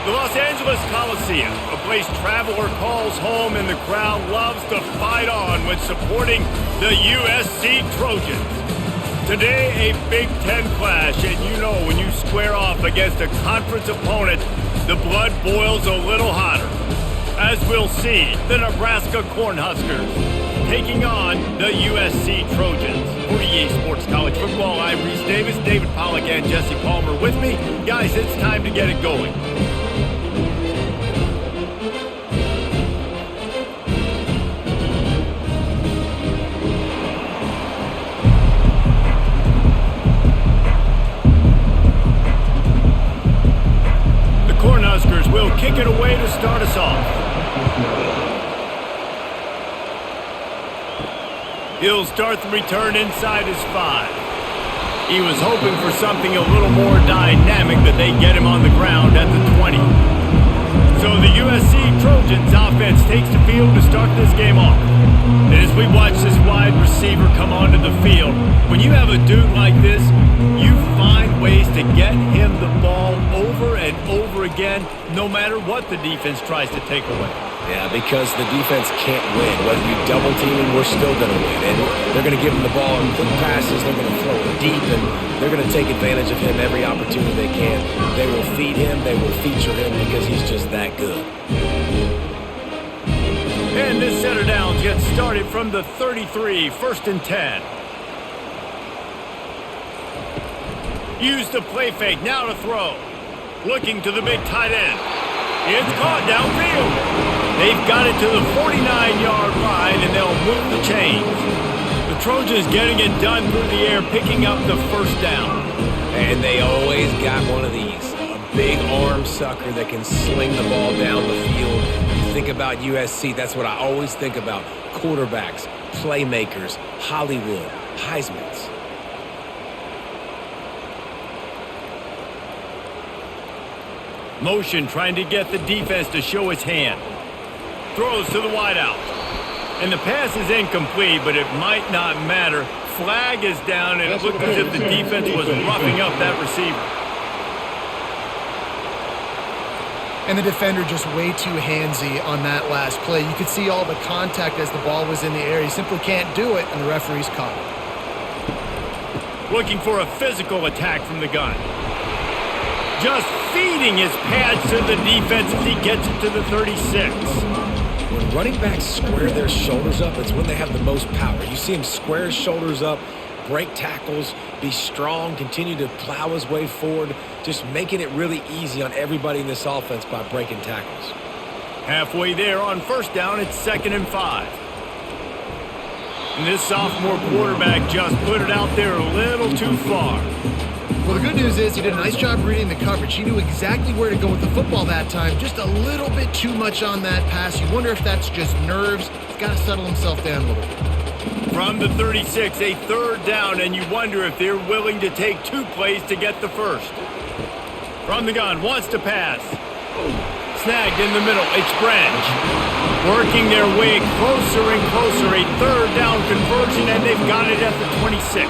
The Los Angeles Coliseum, a place traveler calls home and the crowd loves to fight on when supporting the USC Trojans. Today, a Big Ten clash, and you know when you square off against a conference opponent, the blood boils a little hotter. As we'll see, the Nebraska Cornhuskers taking on the USC Trojans. For EA Sports College Football, I'm Reese Davis, David Pollack, and Jesse Palmer with me. Guys, it's time to get it going. Cornhuskers will kick it away to start us off. He'll start the return inside his 5. He was hoping for something a little more dynamic, but they get him on the ground at the 20. So the USC Trojans offense takes the field to start this game off. And as we watch this wide receiver come onto the field, when you have a dude like this, you find ways to get him the ball over and over again, no matter what the defense tries to take away. Yeah, because the defense can't win. Whether you double team him, we're still going to win. And they're going to give him the ball in quick passes. They're going to throw it deep, and they're going to take advantage of him every opportunity they can. They will feed him. They will feature him because he's just that good. And this set of downs gets started from the 33, 1st and 10. Use the play fake, now to throw. Looking to the big tight end. It's caught downfield. They've got it to the 49-yard line, and they'll move the chains. The Trojans getting it done through the air, picking up the first down. And they always got one of these, a big arm sucker that can sling the ball down the field. You think about USC, that's what I always think about. Quarterbacks, playmakers, Hollywood, Heismans. Motion trying to get the defense to show its hand. Throws to the wideout. And the pass is incomplete, but it might not matter. Flag is down, and it looked as if the defense was roughing up that receiver. And the defender just way too handsy on that last play. You could see all the contact as the ball was in the air. He simply can't do it, and the referee's caught it. Looking for a physical attack from the gun. Just feeding his pads to the defense as he gets it to the 36. When running backs square their shoulders up, it's when they have the most power. You see him square his shoulders up, break tackles, be strong, continue to plow his way forward, just making it really easy on everybody in this offense by breaking tackles. Halfway there on first down, it's 2nd and 5. And this sophomore quarterback just put it out there a little too far. Well, the good news is he did a nice job reading the coverage. He knew exactly where to go with the football that time. Just a little bit too much on that pass. You wonder if that's just nerves. He's got to settle himself down a little bit. From the 36, a 3rd down, and you wonder if they're willing to take 2 plays to get the first. From the gun, wants to pass. Snagged in the middle, it's Branch. Working their way closer and closer, a 3rd down conversion, and they've got it at the 26.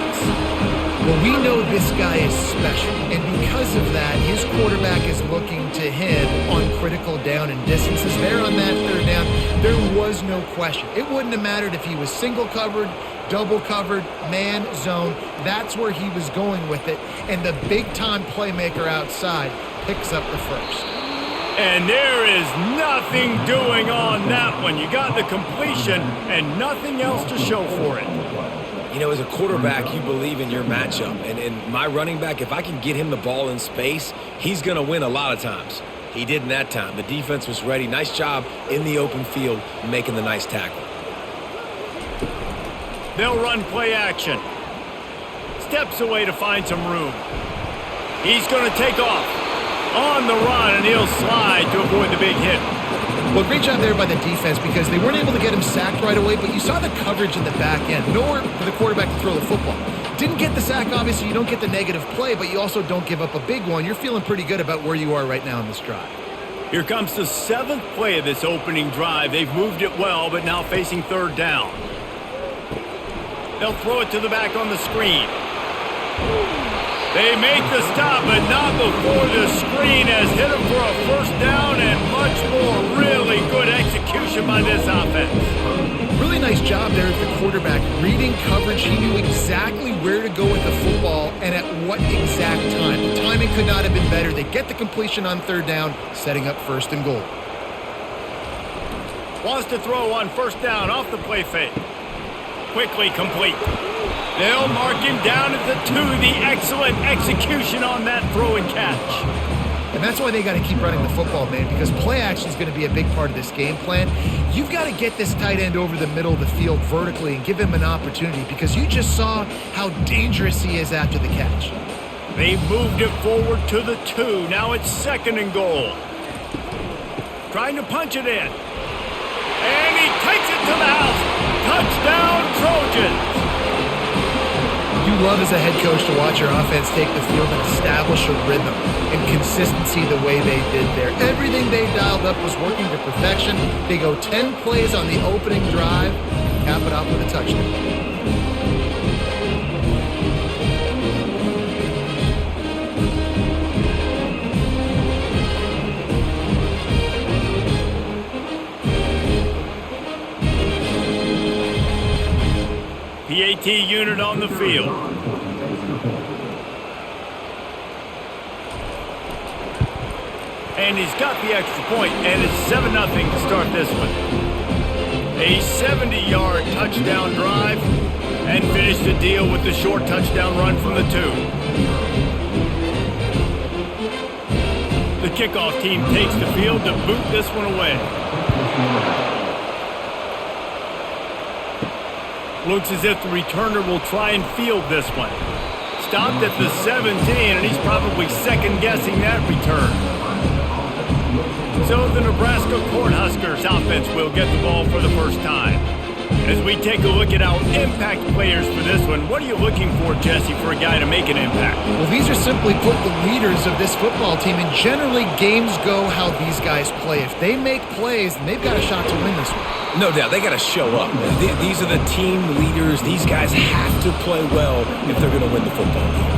Well, we know this guy is special, and because of that, his quarterback is looking to him on critical down and distances. There on that 3rd down, there was no question. It wouldn't have mattered if he was single covered, double covered, man, zone. That's where he was going with it, and the big-time playmaker outside picks up the first. And there is nothing doing on that one. You got the completion and nothing else to show for it. You know, as a quarterback, you believe in your matchup. And my running back, if I can get him the ball in space, he's going to win a lot of times. He did in that time. The defense was ready. Nice job in the open field making the nice tackle. They'll run play action. Steps away to find some room. He's going to take off on the run, and he'll slide to avoid the big hit. Well, great job there by the defense because they weren't able to get him sacked right away, but you saw the coverage in the back end. Nowhere for the quarterback to throw the football. Didn't get the sack, obviously. You don't get the negative play, but you also don't give up a big one. You're feeling pretty good about where you are right now in this drive. Here comes the 7th play of this opening drive. They've moved it well, but now facing 3rd down. They'll throw it to the back on the screen. They make the stop, but not before the screen has hit him for a 1st down. on this offense. Really nice job there at the quarterback. Reading coverage, he knew exactly where to go with the football and at what exact time. The timing could not have been better. They get the completion on third down, setting up first and goal. Wants to throw on first down off the play fake. Quickly complete. They'll mark him down at the 2. The excellent execution on that throw and catch. And that's why they got to keep running the football, man, because play action is going to be a big part of this game plan. You've got to get this tight end over the middle of the field vertically and give him an opportunity, because you just saw how dangerous he is after the catch. They've moved it forward to the 2. Now it's second and goal. Trying to punch it in. And he takes it to the house. Touchdown, Trojans. You love as a head coach to watch your offense take the field and establish a rhythm and consistency the way they did there. Everything they dialed up was working to perfection. They go 10 plays on the opening drive, cap it off with a touchdown. PAT unit on the field. And he's got the extra point, and it's 7-0 to start this one. A 70-yard touchdown drive, and finish the deal with the short touchdown run from the 2. The kickoff team takes the field to boot this one away. Looks as if the returner will try and field this one. Stopped at the 17, and he's probably second-guessing that return. So the Nebraska Cornhuskers offense will get the ball for the first time. As we take a look at our impact players for this one, what are you looking for, Jesse, for a guy to make an impact? Well, these are simply put the leaders of this football team, and generally games go how these guys play. If they make plays, then they've got a shot to win this one. No doubt, they got to show up. These are the team leaders. These guys have to play well if they're going to win the football game.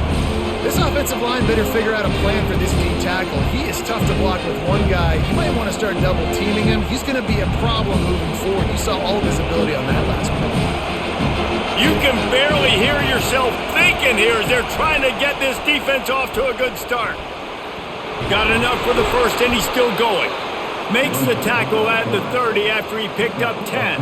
This offensive line better figure out a plan for this D tackle. He is tough to block with one guy. You might want to start double teaming him. He's going to be a problem moving forward. You saw all of his ability on that last play. You can barely hear yourself thinking here as they're trying to get this defense off to a good start. Got enough for the first, and he's still going. Makes the tackle at the 30 after he picked up 10.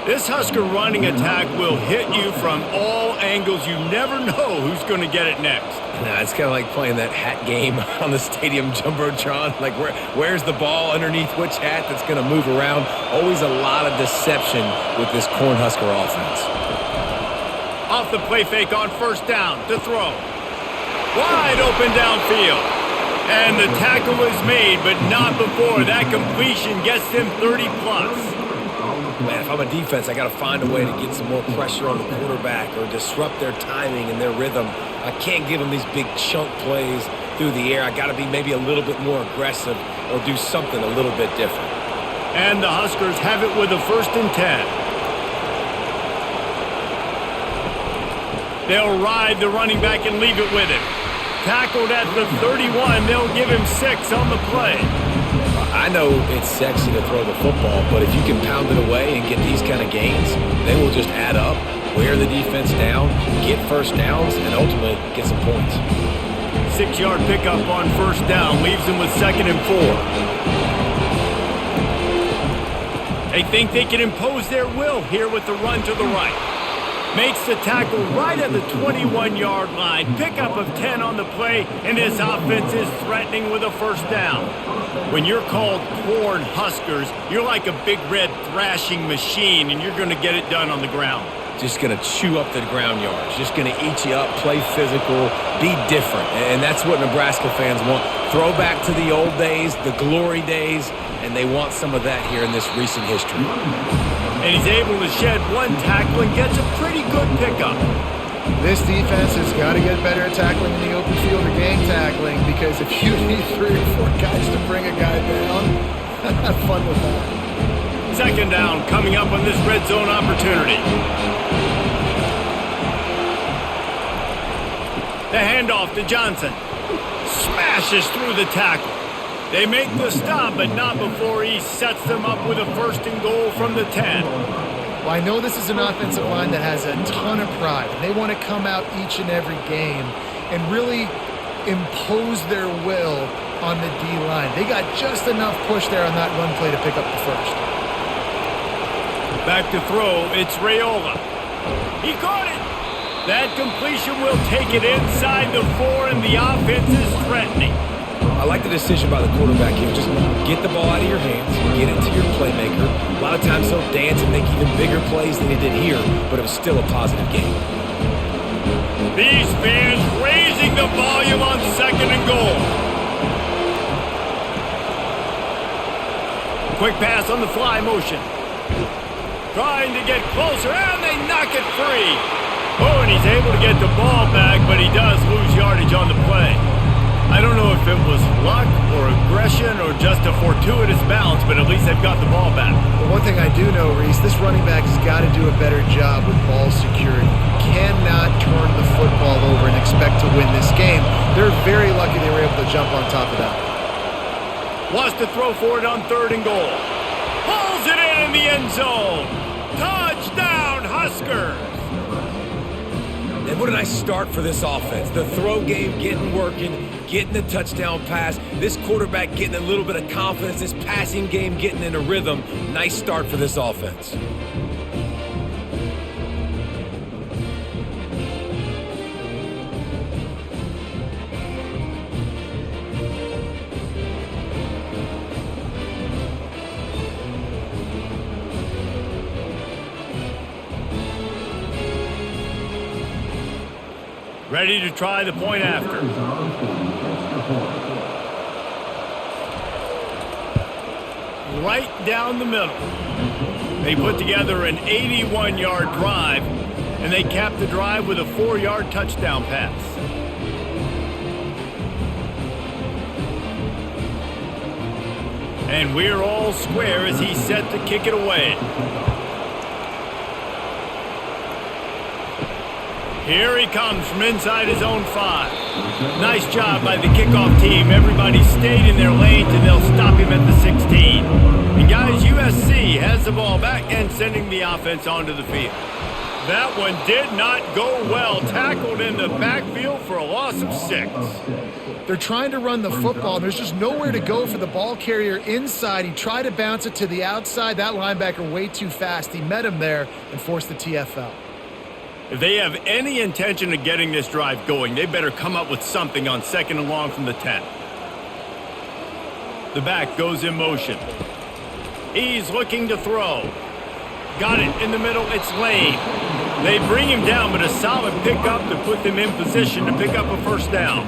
This Husker running attack will hit you from all angles. You never know who's going to get it next. Nah, it's kind of like playing that hat game on the stadium jumbotron. Like, where's the ball underneath which hat that's going to move around? Always a lot of deception with this Cornhusker offense. Off the play fake on first down to throw. Wide open downfield. And the tackle is made, but not before that completion gets them 30+. Man, if I'm a defense, I got to find a way to get some more pressure on the quarterback or disrupt their timing and their rhythm. I can't give them these big chunk plays through the air. I got to be maybe a little bit more aggressive or do something a little bit different. And the Huskers have it with a 1st and 10. They'll ride the running back and leave it with him. Tackled at the 31. They'll give him 6 on the play. I know it's sexy to throw the football, but if you can pound it away and get these kind of gains, they will just add up, wear the defense down, get first downs, and ultimately get some points. 6-yard pickup on first down leaves them with 2nd and 4. They think they can impose their will here with the run to the right. Makes the tackle right at the 21-yard line. Pickup of 10 on the play, and this offense is threatening with a 1st down. When you're called Corn Huskers, you're like a big red thrashing machine, and you're going to get it done on the ground. Just going to chew up the ground yards. Just going to eat you up, play physical, be different. And that's what Nebraska fans want. Throw back to the old days, the glory days, and they want some of that here in this recent history. And he's able to shed one tackle and gets a pretty good pickup. This defense has got to get better at tackling in the open field or gang tackling, because if you need 3 or 4 guys to bring a guy down, have fun with that. 2nd down coming up on this red zone opportunity. The handoff to Johnson. Smashes through the tackle. They make the stop, but not before he sets them up with a 1st and goal from the 10. Well, I know this is an offensive line that has a ton of pride. They want to come out each and every game and really impose their will on the D-line. They got just enough push there on that run play to pick up the 1st. Back to throw, it's Raiola. He caught it! That completion will take it inside the 4, and the offense is threatening. I like the decision by the quarterback here. Just get the ball out of your hands, get it to your playmaker. A lot of times he'll dance and make even bigger plays than he did here, but it was still a positive game. These fans raising the volume on 2nd and goal. Quick pass on the fly motion. Trying to get closer, and they knock it free. Oh, and he's able to get the ball back, but he does lose yardage on the play. I don't know if it was luck or aggression or just a fortuitous bounce, but at least they've got the ball back. Well, one thing I do know, Reese, this running back has got to do a better job with ball security. Cannot turn the football over and expect to win this game. They're very lucky they were able to jump on top of that. Wants to throw for it on 3rd and goal. Pulls it in the end zone. Touchdown, Huskers! And what a nice start for this offense. The throw game working, getting the touchdown pass. This quarterback getting a little bit of confidence. This passing game getting in a rhythm. Nice start for this offense. Ready to try the point after. Right down the middle. They put together an 81-yard drive, and they capped the drive with a 4-yard touchdown pass. And we're all square as he's set to kick it away. Here he comes from inside his own 5. Nice job by the kickoff team. Everybody stayed in their lanes, and they'll stop him at the 16. And guys, USC has the ball back and sending the offense onto the field. That one did not go well. Tackled in the backfield for a loss of 6. They're trying to run the football. There's just nowhere to go for the ball carrier inside. He tried to bounce it to the outside. That linebacker way too fast. He met him there and forced the TFL. If they have any intention of getting this drive going, they better come up with something on 2nd and long from the 10. The back goes in motion. He's looking to throw. Got it in the middle. It's Lane. They bring him down, but a solid pickup to put them in position to pick up a 1st down.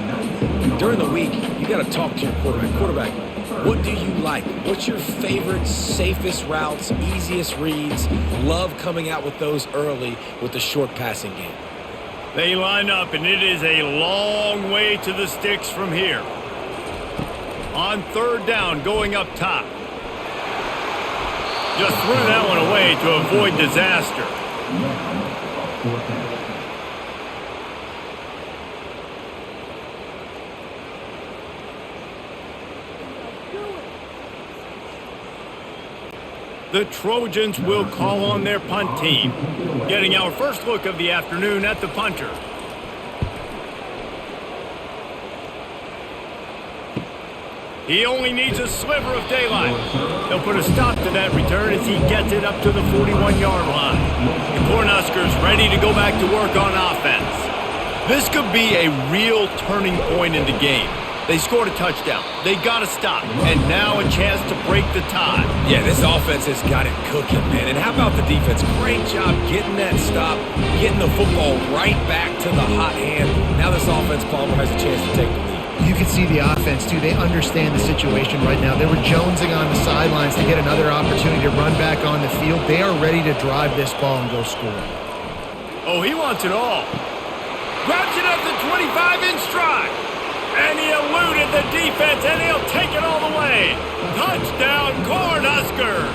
During the week, you got to talk to your quarterback. Quarterback, what do you like? What's your favorite, safest routes, easiest reads? Love coming out with those early with the short passing game. They line up, and it is a long way to the sticks from here. On 3rd down, going up top. Just threw that one away to avoid disaster. The Trojans will call on their punt team. Getting our first look of the afternoon at the punter. He only needs a sliver of daylight. They'll put a stop to that return as he gets it up to the 41-yard line. The Cornhuskers ready to go back to work on offense. This could be a real turning point in the game. They scored a touchdown. They got to stop. And now a chance to break the tie. Yeah, this offense has got it cooking, man. And how about the defense? Great job getting that stop, getting the football right back to the hot hand. Now this offense, Palmer, has a chance to take the lead. You can see the offense, too. They understand the situation right now. They were jonesing on the sidelines to get another opportunity to run back on the field. They are ready to drive this ball and go score. Oh, he wants it all. Grabs it up to 25 in stride. And he eluded the defense, and he'll take it all the way. Touchdown, Cornhuskers!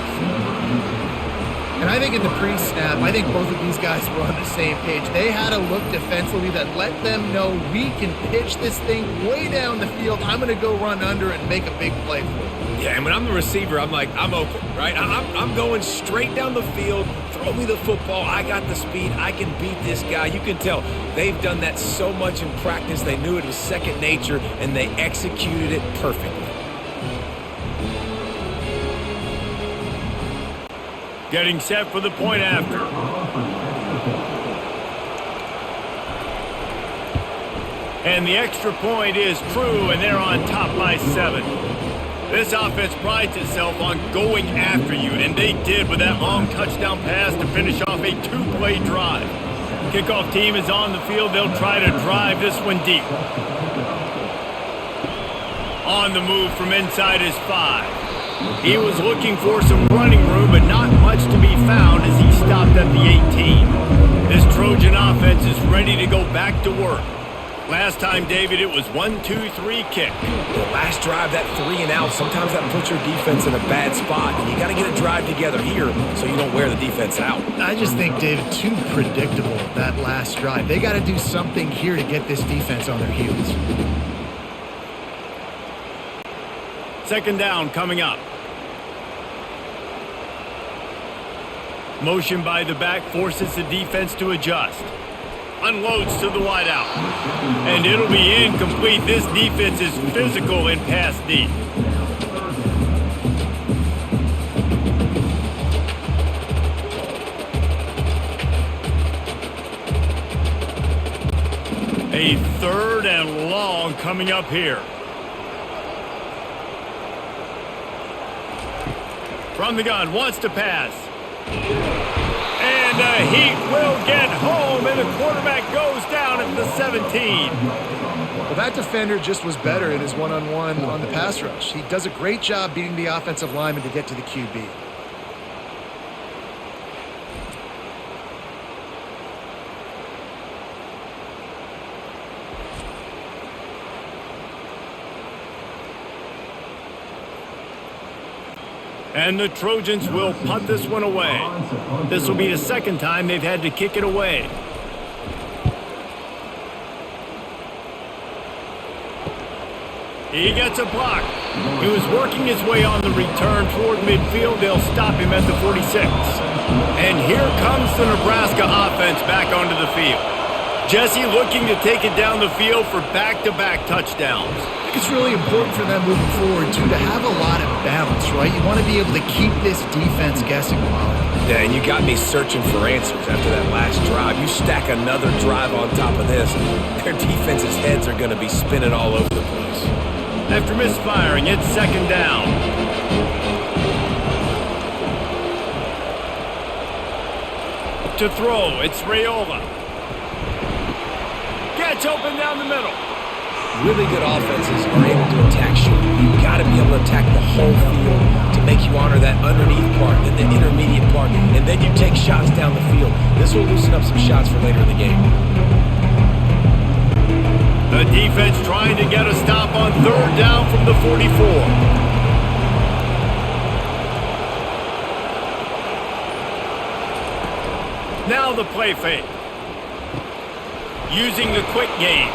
And I think in the pre-snap, I think both of these guys were on the same page. They had a look defensively that let them know we can pitch this thing way down the field. I'm going to go run under and make a big play for it. Yeah, and when I'm the receiver, I'm like, I'm open, right? I'm going straight down the field. Throw me the football. I got the speed. I can beat this guy. You can tell they've done that so much in practice. They knew it was second nature, and they executed it perfectly. Getting set for the point after. And the extra point is true, and they're on top by 7. This offense prides itself on going after you, and they did with that long touchdown pass to finish off a 2-play drive. Kickoff team is on the field. They'll try to drive this one deep. On the move from inside his 5. He was looking for some running room, but not much to be found as he stopped at the 18. This Trojan offense is ready to go back to work. Last time, David, it was 1-2-3 kick. The last drive, that 3 and out, sometimes that puts your defense in a bad spot. And you got to get a drive together here so you don't wear the defense out. I just think, David, too predictable, that last drive. They got to do something here to get this defense on their heels. Second down coming up. Motion by the back forces the defense to adjust. Unloads to the wideout. And it'll be incomplete. This defense is physical in pass deep. A 3rd and long coming up here. From the gun, wants to pass. And he will get home, and the quarterback goes down at the 17. Well, that defender just was better in his one-on-one on the pass rush. He does a great job beating the offensive lineman to get to the QB. And the Trojans will punt this one away. This will be the second time they've had to kick it away. He gets a block. He was working his way on the return toward midfield. They'll stop him at the 46. And here comes the Nebraska offense back onto the field. Jesse looking to take it down the field for back-to-back touchdowns. I think it's really important for them moving forward, too, to have a lot of balance, right? You want to be able to keep this defense guessing, Wally. Yeah, and you got me searching for answers after that last drive. You stack another drive on top of this, their defense's heads are going to be spinning all over the place. After misfiring, it's second down. To throw, it's Raiola. Gets open down the middle. Really good offenses are able to attack short. You've got to be able to attack the whole field to make you honor that underneath part and the intermediate part, and then you take shots down the field. This will loosen up some shots for later in the game. The defense trying to get a stop on third down from the 44. Now the play fake. Using the quick game.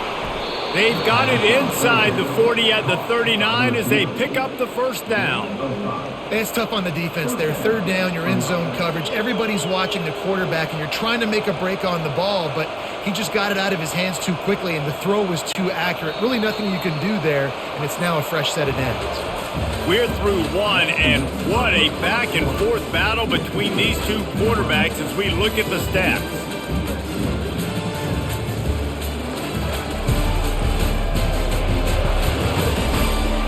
They've got it inside the 40 at the 39 as they pick up the first down. It's tough on the defense there. Third down, you're in zone coverage. Everybody's watching the quarterback, and you're trying to make a break on the ball, but he just got it out of his hands too quickly, and the throw was too accurate. Really nothing you can do there, and it's now a fresh set of downs. We're through one, and what a back-and-forth battle between these two quarterbacks as we look at the stats.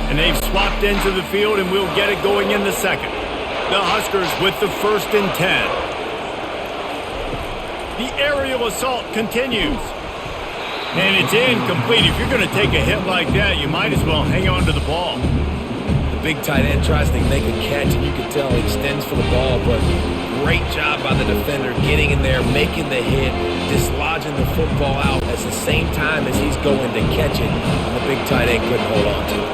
And they've swapped into the field, and we'll get it going in the second. The Huskers with the 1st and 10. The aerial assault continues. And it's incomplete. If you're going to take a hit like that, you might as well hang on to the ball. The big tight end tries to make a catch, and you can tell he extends for the ball, but great job by the defender getting in there, making the hit, dislodging the football out at the same time as he's going to catch it, and the big tight end couldn't hold on to it.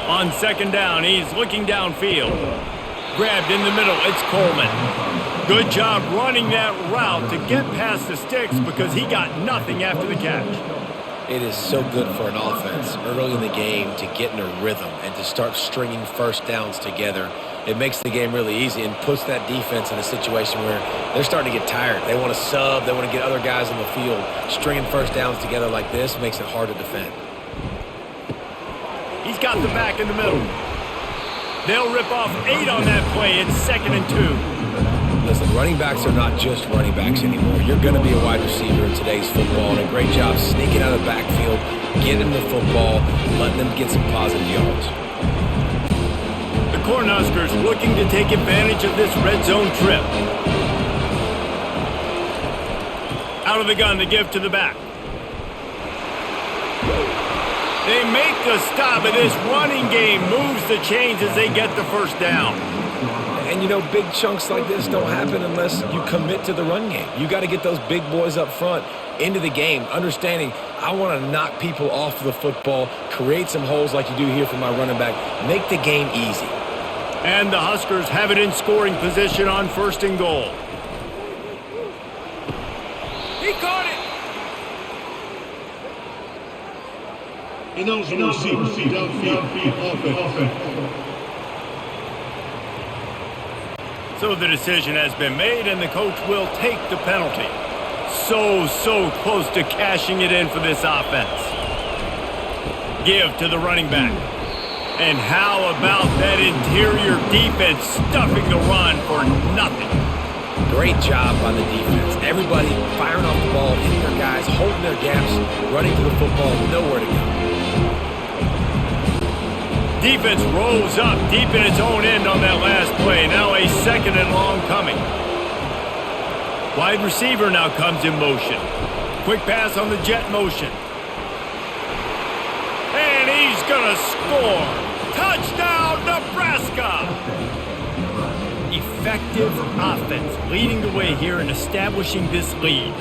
On second down, he's looking downfield. Grabbed in the middle, it's Coleman. Good job running that route to get past the sticks because he got nothing after the catch. It is so good for an offense early in the game to get in a rhythm and to start stringing first downs together. It makes the game really easy and puts that defense in a situation where they're starting to get tired. They want to sub. They want to get other guys on the field. Stringing first downs together like this makes it hard to defend. He's got the back in the middle. They'll rip off 8 on that play. It's 2nd and 2. Listen, running backs are not just running backs anymore. You're going to be a wide receiver in today's football, and a great job sneaking out of the backfield, getting the football, letting them get some positive yards. The Cornhuskers looking to take advantage of this red zone trip. Out of the gun to give to the back. They make the stop, and this running game moves the chains as they get the first down. And, you know, big chunks like this don't happen unless you commit to the run game. You got to get those big boys up front into the game, understanding I want to knock people off the football, create some holes like you do here for my running back, make the game easy. And the Huskers have it in scoring position on 1st and goal. He caught it! And those receivers, downfield, offense. So the decision has been made, and the coach will take the penalty. So close to cashing it in for this offense. Give to the running back. And how about that interior defense stuffing the run for nothing? Great job by the defense. Everybody firing off the ball, hitting their guys, holding their gaps, running to the football, nowhere to go. Defense rolls up deep in its own end on that last play. Now a 2nd and long coming. Wide receiver now comes in motion. Quick pass on the jet motion. And he's going to score. Touchdown, Nebraska! Effective offense leading the way here and establishing this lead.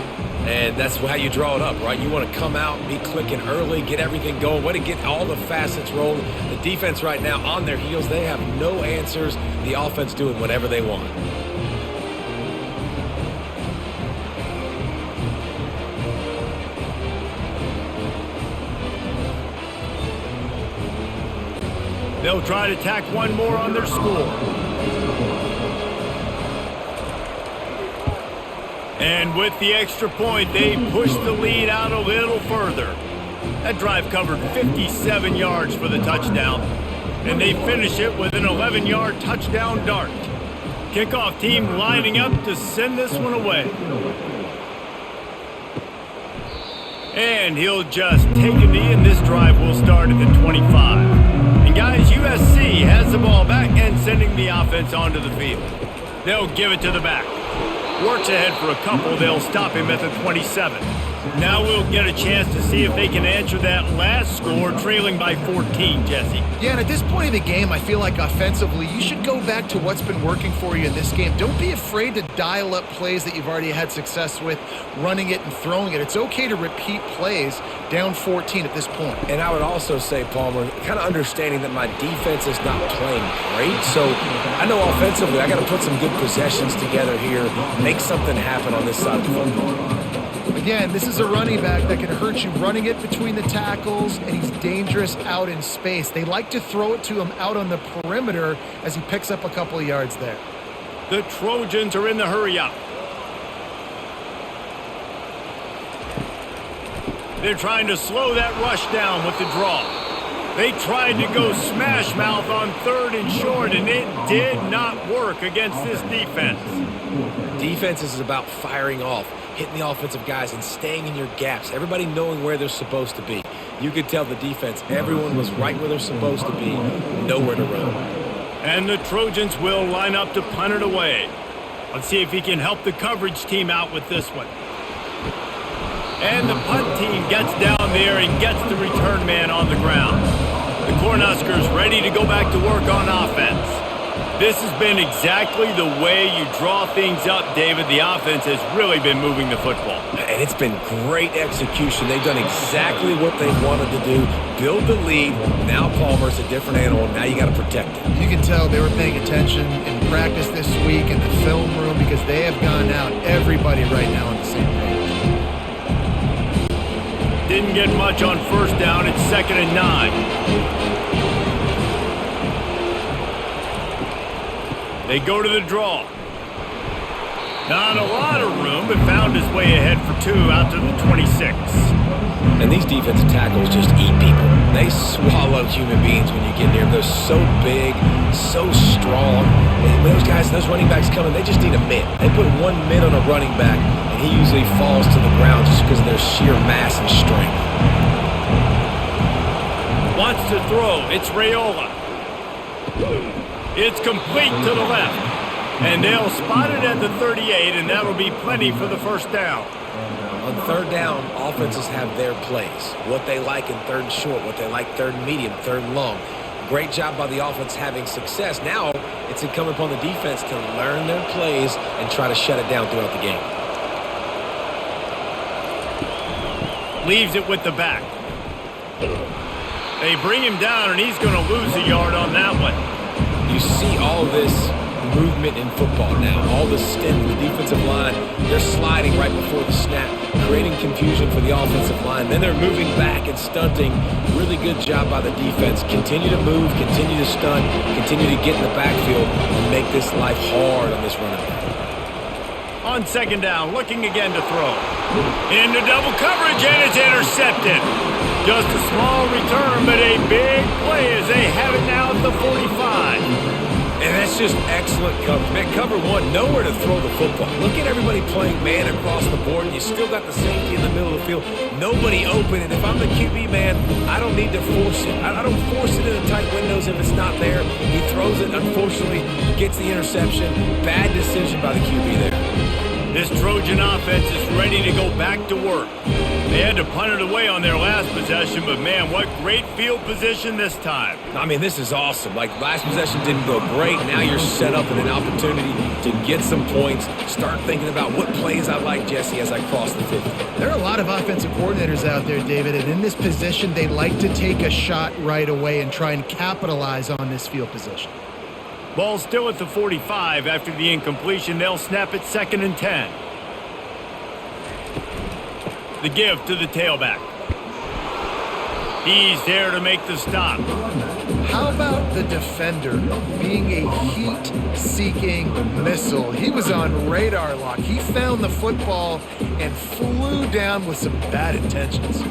And that's how you draw it up, right? You want to come out, be clicking early, get everything going, want to get all the facets rolling. The defense right now on their heels, they have no answers. The offense doing whatever they want. They'll try to tack one more on their score. And with the extra point, they push the lead out a little further. That drive covered 57 yards for the touchdown. And they finish it with an 11-yard touchdown dart. Kickoff team lining up to send this one away. And he'll just take a knee, and this drive will start at the 25. And guys, USC has the ball back and sending the offense onto the field. They'll give it to the back. Works ahead for a couple. They'll stop him at the 27. Now we'll get a chance to see if they can answer that last score, trailing by 14, Jesse. Yeah, and at this point in the game, I feel like offensively, you should go back to what's been working for you in this game. Don't be afraid to dial up plays that you've already had success with, running it and throwing it. It's okay to repeat plays down 14 at this point. And I would also say, Palmer, kind of understanding that my defense is not playing great. So I know offensively, I got to put some good possessions together here, make something happen on this side of the football. Again, this is a running back that can hurt you running it between the tackles, and he's dangerous out in space. They like to throw it to him out on the perimeter as he picks up a couple of yards there. The Trojans are in the hurry up. They're trying to slow that rush down with the draw. They tried to go smash mouth on 3rd and short, and it did not work against this defense. Defense is about firing off, hitting the offensive guys and staying in your gaps, everybody knowing where they're supposed to be. You could tell the defense, everyone was right where they're supposed to be, nowhere to run. And the Trojans will line up to punt it away. Let's see if he can help the coverage team out with this one. And the punt team gets down there and gets the return man on the ground. The Cornhuskers ready to go back to work on offense. This has been exactly the way you draw things up, David. The offense has really been moving the football. and it's been great execution. They've done exactly what they wanted to do, build the lead. Now Palmer's a different animal. Now you got to protect it. You can tell they were paying attention in practice this week in the film room because they have gone out, everybody right now on the same page. Didn't get much on first down. It's 2nd and 9. They go to the draw. Not a lot of room, but found his way ahead for 2 out to the 26. And these defensive tackles just eat people. They swallow human beings when you get near them. They're so big, so strong. And those guys, those running backs coming, they just need a mitt. They put 1 mitt on a running back, and he usually falls to the ground just because of their sheer mass and strength. Wants to throw. It's Raiola. It's complete to the left. And they'll spot it at the 38, and that'll be plenty for the first down. On third down, offenses have their plays. What they like in third and short, what they like third and medium, third and long. Great job by the offense having success. Now it's incumbent upon the defense to learn their plays and try to shut it down throughout the game. Leaves it with the back. They bring him down, and he's going to lose a yard on that one. You see all this movement in football now. All the stem, the defensive line, they're sliding right before the snap, creating confusion for the offensive line. Then they're moving back and stunting. Really good job by the defense. Continue to move, continue to stunt, continue to get in the backfield and make this life hard on this running back. On 2nd down, looking again to throw. Into double coverage, and it's intercepted. Just a small return, but a big play as they have it now at the 45. And that's just excellent coverage. Man, cover one, nowhere to throw the football. Look at everybody playing man across the board, and you still got the safety in the middle of the field. Nobody open, and if I'm the QB, man, I don't need to force it. I don't force it in the tight windows if it's not there. He throws it, unfortunately, gets the interception. Bad decision by the QB there. This Trojan offense is ready to go back to work. They had to punt it away on their last possession, but man, what great field position this time. I mean, this is awesome. Like, last possession didn't go great. Now you're set up in an opportunity to get some points. Start thinking about what plays I like, Jesse, as I cross the 50. There are a lot of offensive coordinators out there, David, and in this position, they like to take a shot right away and try and capitalize on this field position. Ball still at the 45 after the incompletion. They'll snap it 2nd and 10. The give to the tailback. He's there to make the stop. How about the defender being a heat-seeking missile? He was on radar lock. He found the football and flew down with some bad intentions.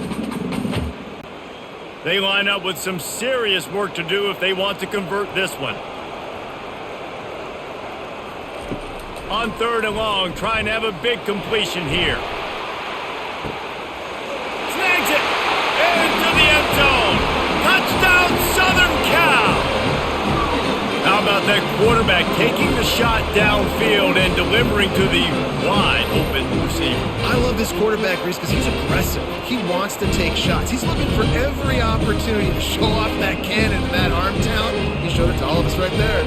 They line up with some serious work to do if they want to convert this one. On 3rd and long, trying to have a big completion here. Snags it into the end zone. Touchdown, Southern Cal. How about that quarterback taking the shot downfield and delivering to the wide open receiver? I love this quarterback, Reese, because he's aggressive. He wants to take shots. He's looking for every opportunity to show off that cannon and that arm talent. He showed it to all of us right there.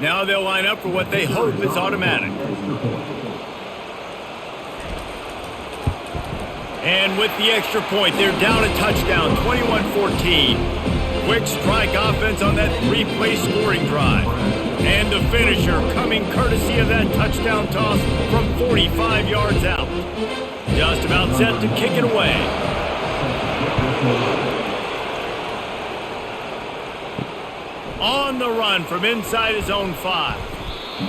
Now they'll line up for what they hope is automatic. And with the extra point, they're down a touchdown, 21-14. Quick strike offense on that 3-play scoring drive. And the finisher coming courtesy of that touchdown toss from 45 yards out. Just about set to kick it away. On the run from inside his own 5.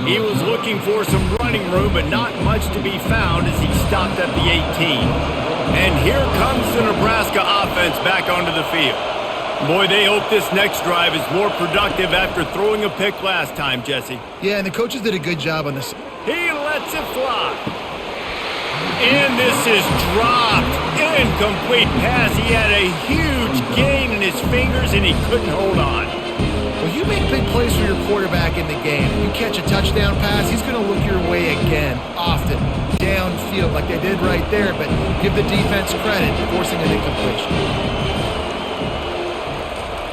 He was looking for some running room, but not much to be found as he stopped at the 18. And here comes the Nebraska offense back onto the field. Boy, they hope this next drive is more productive after throwing a pick last time, Jesse. Yeah, and the coaches did a good job on this. He lets it fly. And this is dropped. Incomplete pass. He had a huge gain in his fingers, and he couldn't hold on. Well, you make big plays for your quarterback in the game. You catch a touchdown pass, he's going to look your way again, often, downfield like they did right there, but give the defense credit, forcing an incompletion.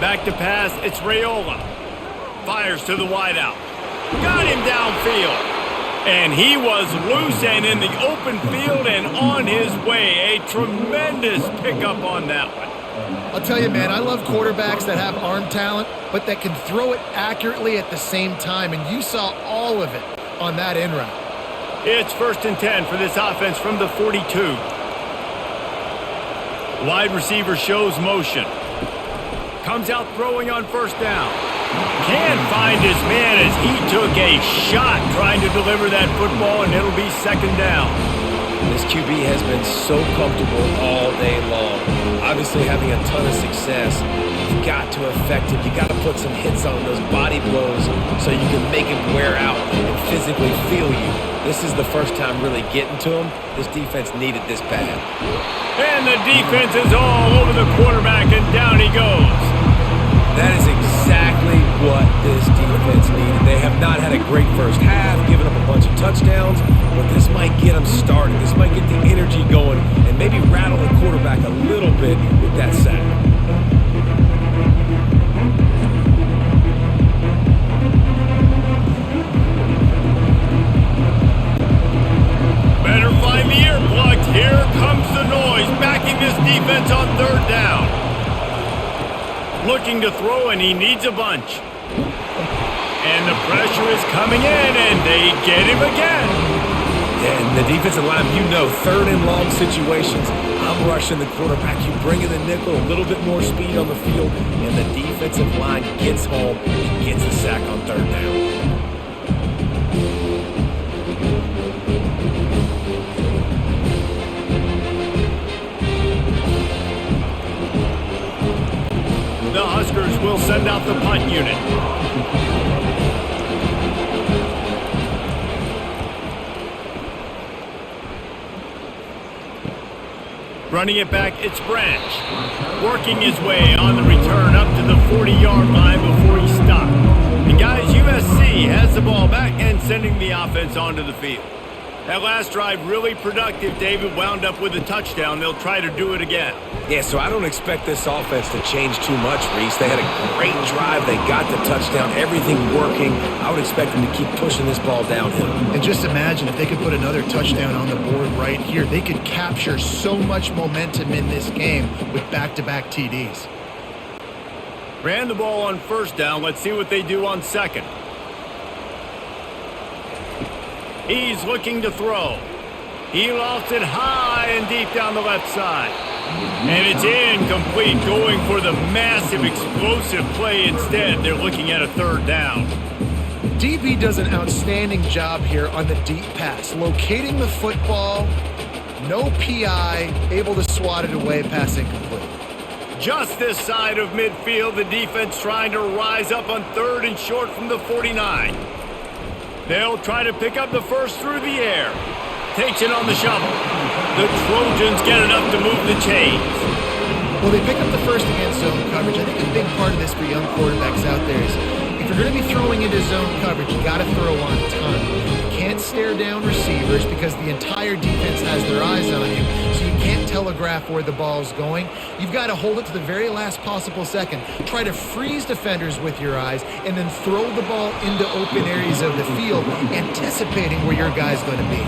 Back to pass, it's Raiola. Fires to the wideout. Got him downfield. And he was loose and in the open field and on his way. A tremendous pickup on that one. I'll tell you, man, I love quarterbacks that have arm talent, but that can throw it accurately at the same time, and you saw all of it on that in route. It's 1st and 10 for this offense from the 42. Wide receiver shows motion. Comes out throwing on 1st down. Can't find his man as he took a shot trying to deliver that football, and it'll be 2nd down. This QB has been so comfortable all day long. Obviously having a ton of success. You've got to affect him. You've got to put some hits on those body blows so you can make him wear out and physically feel you. This is the first time really getting to him. This defense needed this bad. And the defense is all over the quarterback, and down he goes. That is exactly what this defense needed. They have not had a great first half, given up a bunch of touchdowns, but this might get them started. This might get the energy going and maybe rattle the quarterback a little bit with that sack. Better find the earplugs. Here comes the noise, backing this defense on 3rd down. Looking to throw, and he needs a bunch. And the pressure is coming in, and they get him again. Yeah, and the defensive line, 3rd and long situations, I'm rushing the quarterback. You bring in the nickel, a little bit more speed on the field, and the defensive line gets home and gets the sack on 3rd down. The Huskers will send out the punt unit. Running it back, it's Branch. Working his way on the return up to the 40-yard line before he stopped. And guys, USC has the ball back and sending the offense onto the field. That last drive really productive. David wound up with a touchdown. They'll try to do it again. Yeah, so I don't expect this offense to change too much, Reese. They had a great drive. They got the touchdown. Everything working. I would expect them to keep pushing this ball downhill. And just imagine if they could put another touchdown on the board right here. They could capture so much momentum in this game with back-to-back TDs. Ran the ball on 1st down. Let's see what they do on 2nd. He's looking to throw. He lofts it high and deep down the left side. And it's incomplete, going for the massive explosive play instead. They're looking at a 3rd down. DB does an outstanding job here on the deep pass. Locating the football, no PI, able to swat it away, pass incomplete. Just this side of midfield, the defense trying to rise up on 3rd and short from the 49. They'll try to pick up the first through the air. Takes it on the shovel. The Trojans get enough to move the chains. Well, they pick up the first against zone coverage. I think a big part of this for young quarterbacks out there is if you're going to be throwing into zone coverage, you got to throw on time. You can't stare down receivers because the entire defense has their eyes on you, so you can't telegraph where the ball's going. You've got to hold it to the very last possible second. Try to freeze defenders with your eyes and then throw the ball into open areas of the field, anticipating where your guy's going to be.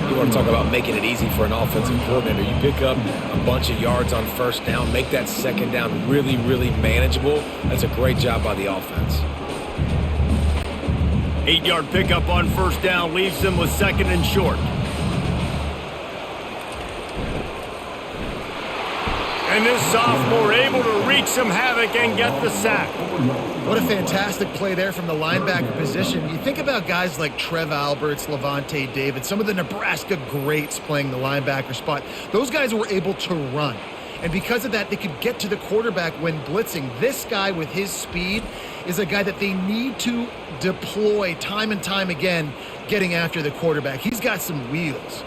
You want to talk about making it easy for an offensive coordinator. You pick up a bunch of yards on 1st down, make that 2nd down really, really manageable. That's a great job by the offense. 8-yard pickup on 1st down leaves them with 2nd and short. And this sophomore able to wreak some havoc and get the sack. What a fantastic play there from the linebacker position. You think about guys like Trev Alberts, Levante David, some of the Nebraska greats playing the linebacker spot. Those guys were able to run. And because of that, they could get to the quarterback when blitzing. This guy with his speed is a guy that they need to deploy time and time again getting after the quarterback. He's got some wheels.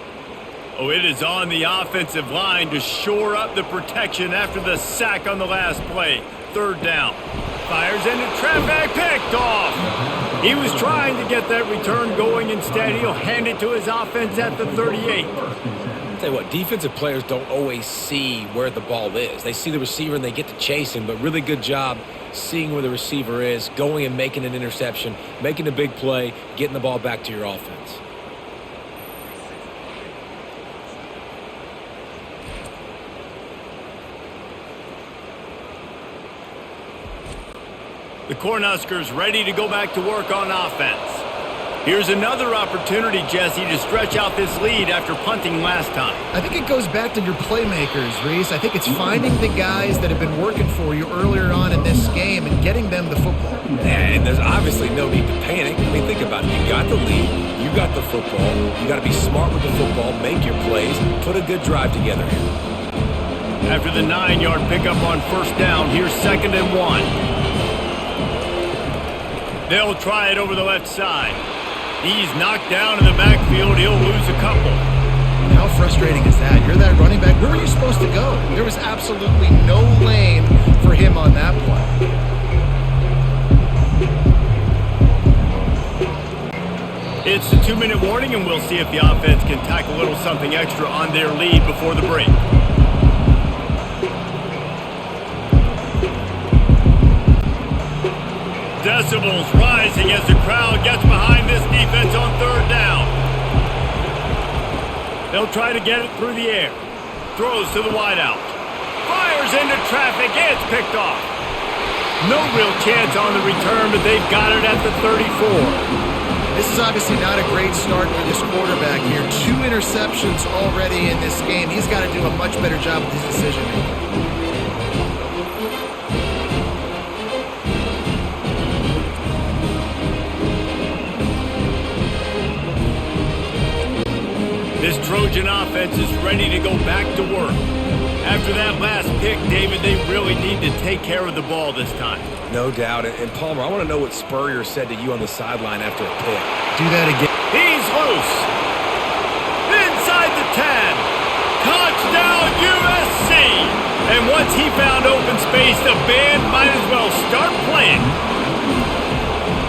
Oh, it is on the offensive line to shore up the protection after the sack on the last play. 3rd down. Fires Fires into traffic, picked off. He was trying to get that return going. Instead, he'll hand it to his offense at the 38. I'll tell you what, defensive players don't always see where the ball is. They see the receiver and they get to chase him, but really good job seeing where the receiver is, going and making an interception, making a big play, getting the ball back to your offense. The Cornhuskers ready to go back to work on offense. Here's another opportunity, Jesse, to stretch out this lead after punting last time. I think it goes back to your playmakers, Reese. I think it's finding the guys that have been working for you earlier on in this game and getting them the football. And there's obviously no need to panic. I mean, think about it. You got the lead. You got the football. You got to be smart with the football, make your plays, put a good drive together here. After the 9-yard pickup on first down, here's 2nd and 1. They'll try it over the left side. He's knocked down in the backfield. He'll lose a couple. How frustrating is that? You're that running back. Where are you supposed to go? There was absolutely no lane for him on that play. It's the 2-minute warning, and we'll see if the offense can tack a little something extra on their lead before the break. Decibels rising as the crowd gets behind this defense on 3rd down. They'll try to get it through the air. Throws to the wideout. Fires into traffic. It's picked off. No real chance on the return, but they've got it at the 34. This is obviously not a great start for this quarterback here. 2 interceptions already in this game. He's got to do a much better job with his decision-making. This Trojan offense is ready to go back to work. After that last pick, David, they really need to take care of the ball this time. No doubt. And Palmer, I want to know what Spurrier said to you on the sideline after a pick. Do that again. He's loose. Inside the 10. Touchdown, USC. And once he found open space, the band might as well start playing.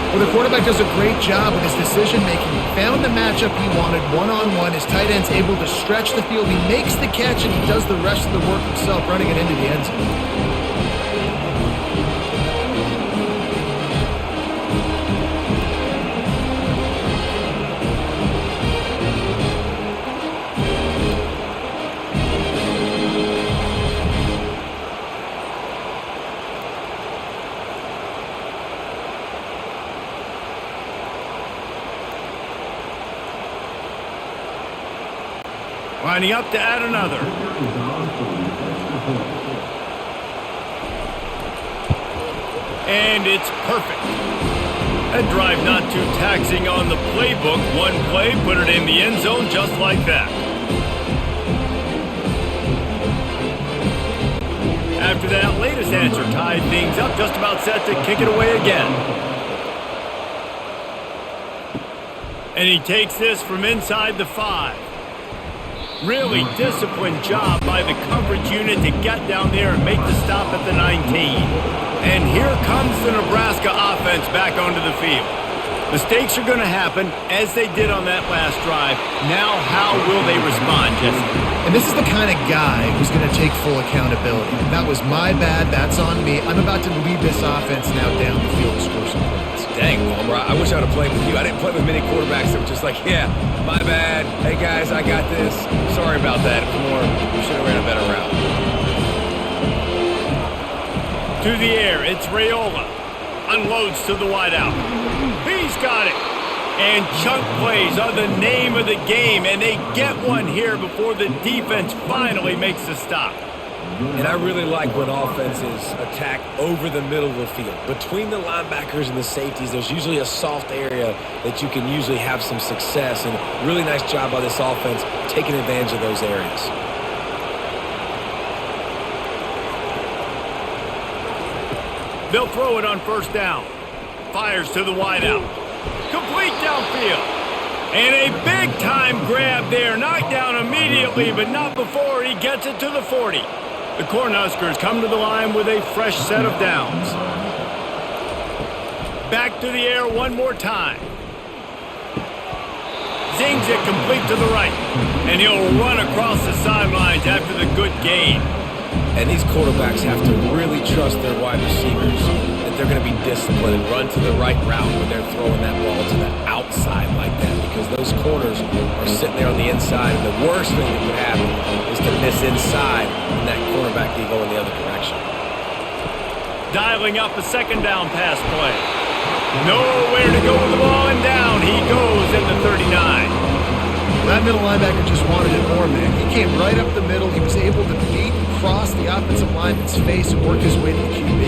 Well, the quarterback does a great job with his decision-making. He found the matchup he wanted one-on-one. His tight end's able to stretch the field. He makes the catch, and he does the rest of the work himself, running it into the end zone. Lining up to add another. And it's perfect. That drive not too taxing on the playbook. One play, put it in the end zone just like that. After that latest answer tied things up, just about set to kick it away again. And he takes this from inside the 5. Really disciplined job by the coverage unit to get down there and make the stop at the 19. And here comes the Nebraska offense back onto the field. Mistakes are going to happen, as they did on that last drive. Now, how will they respond, Jesse? And this is the kind of guy who's going to take full accountability. That was my bad. That's on me. I'm about to lead this offense now down the field to score some points. Dang, Palmer, I wish I would have played with you. I didn't play with many quarterbacks that were just like, yeah, my bad. Hey, guys, I got this. Sorry about that. We should have ran a better route. To the air, it's Raiola. Unloads to the wideout. He's got it. And chunk plays are the name of the game, and they get one here before the defense finally makes the stop. And I really like when offenses attack over the middle of the field. Between the linebackers and the safeties, there's usually a soft area that you can usually have some success. And really nice job by this offense taking advantage of those areas. They'll throw it on first down. Fires to the wideout. Complete downfield. And a big-time grab there. Knocked down immediately, but not before he gets it to the 40. The Cornhuskers come to the line with a fresh set of downs. Back to the air one more time. Zings it complete to the right. And he'll run across the sidelines after the good gain. And these quarterbacks have to really trust their wide receivers that they're going to be disciplined and run to the right route when they're throwing that ball to the outside like that, because those corners are sitting there on the inside, and the worst thing that could happen is to miss inside and that quarterback can go in the other direction. Dialing up a second down pass play. Nowhere to go with the ball, and down he goes in the 39. That middle linebacker just wanted it more, man. He came right up the middle. He was able to beat and cross the offensive lineman's face and work his way to the QB.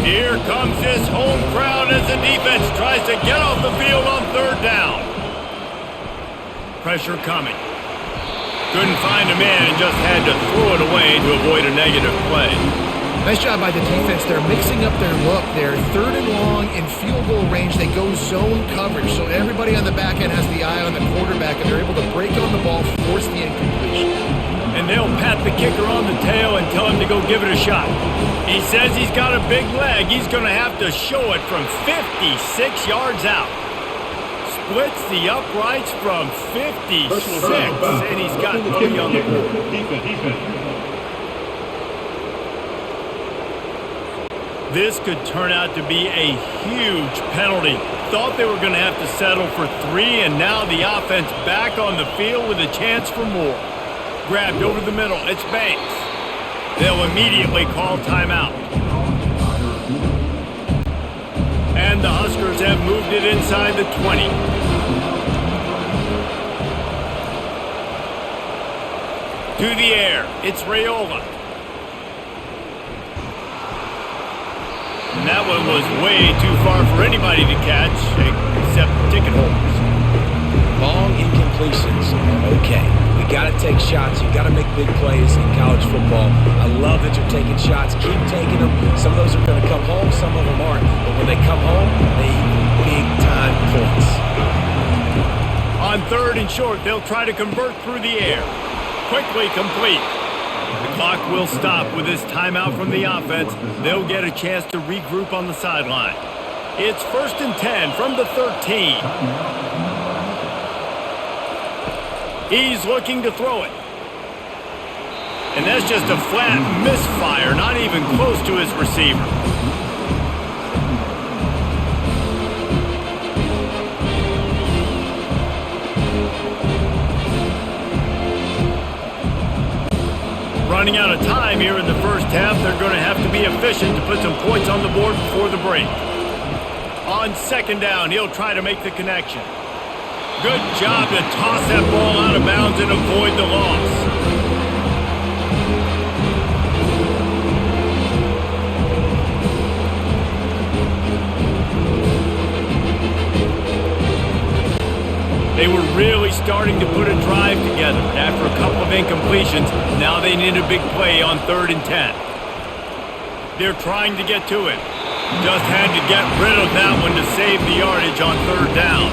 Here comes this home crowd as the defense tries to get off the field on third down. Pressure coming. Couldn't find a man and just had to throw it away to avoid a negative play. Nice job by the defense. They're mixing up their look. They're third and long in field goal range. They go zone coverage, so everybody on the back end has the eye on the quarterback, and they're able to break on the ball, force the incompletion. And they'll pat the kicker on the tail and tell him to go give it a shot. He says he's got a big leg. He's going to have to show it from 56 yards out. Splits the uprights from 56, and he's got money on the board. This could turn out to be a huge penalty. Thought they were going to have to settle for 3, and now the offense back on the field with a chance for more. Grabbed over the middle. It's Banks. They'll immediately call timeout. And the Huskers have moved it inside the 20. To the air. It's Raiola. And that one was way too far for anybody to catch, except ticket holders. Long incompletions are okay. You got to take shots. You got to make big plays in college football. I love that you're taking shots. Keep taking them. Some of those are going to come home. Some of them aren't. But when they come home, they equal big-time points. On third and short, they'll try to convert through the air. Quickly complete. The clock will stop with this timeout from the offense. They'll get a chance to regroup on the sideline. It's 1st and 10 from the 13. He's looking to throw it. And that's just a flat misfire, not even close to his receiver. Running out of time here in the first half, they're going to have to be efficient to put some points on the board before the break. On second down, he'll try to make the connection. Good job to toss that ball out of bounds and avoid the loss. They were really starting to put a drive together. After a couple of incompletions, now they need a big play on 3rd and 10. They're trying to get to it. Just had to get rid of that one to save the yardage on 3rd down.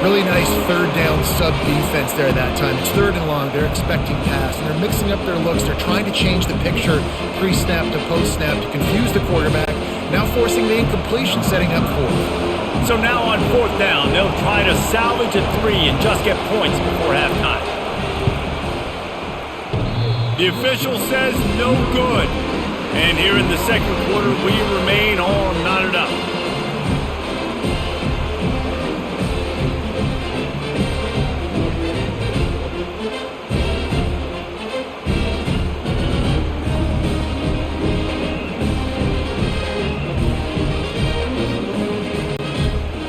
Really nice third down sub-defense there that time. It's 3rd and long. They're expecting pass, and they're mixing up their looks. They're trying to change the picture pre-snap to post-snap to confuse the quarterback, now forcing the incompletion, setting up 4th. So now on 4th down, they'll try to salvage a 3 and just get points before halftime. The official says no good. And here in the second quarter, we remain all knotted up.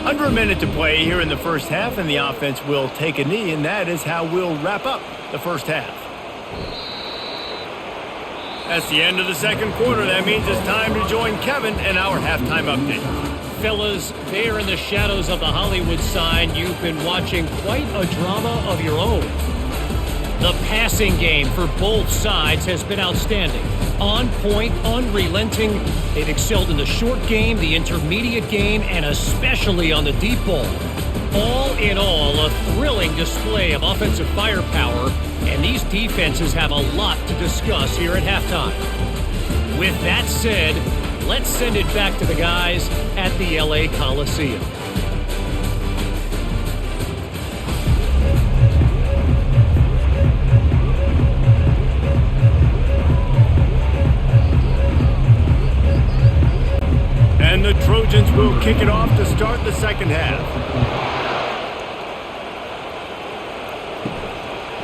Under a minute to play here in the first half, and the offense will take a knee, and that is how we'll wrap up the first half. That's the end of the second quarter. That means it's time to join Kevin and our halftime update. Fellas, there in the shadows of the Hollywood sign, you've been watching quite a drama of your own. The passing game for both sides has been outstanding. On point, unrelenting. They've excelled in the short game, the intermediate game, and especially on the deep ball. All in all, a thrilling display of offensive firepower, and these defenses have a lot to discuss here at halftime. With that said, let's send it back to the guys at the LA Coliseum. And the Trojans will kick it off to start the second half.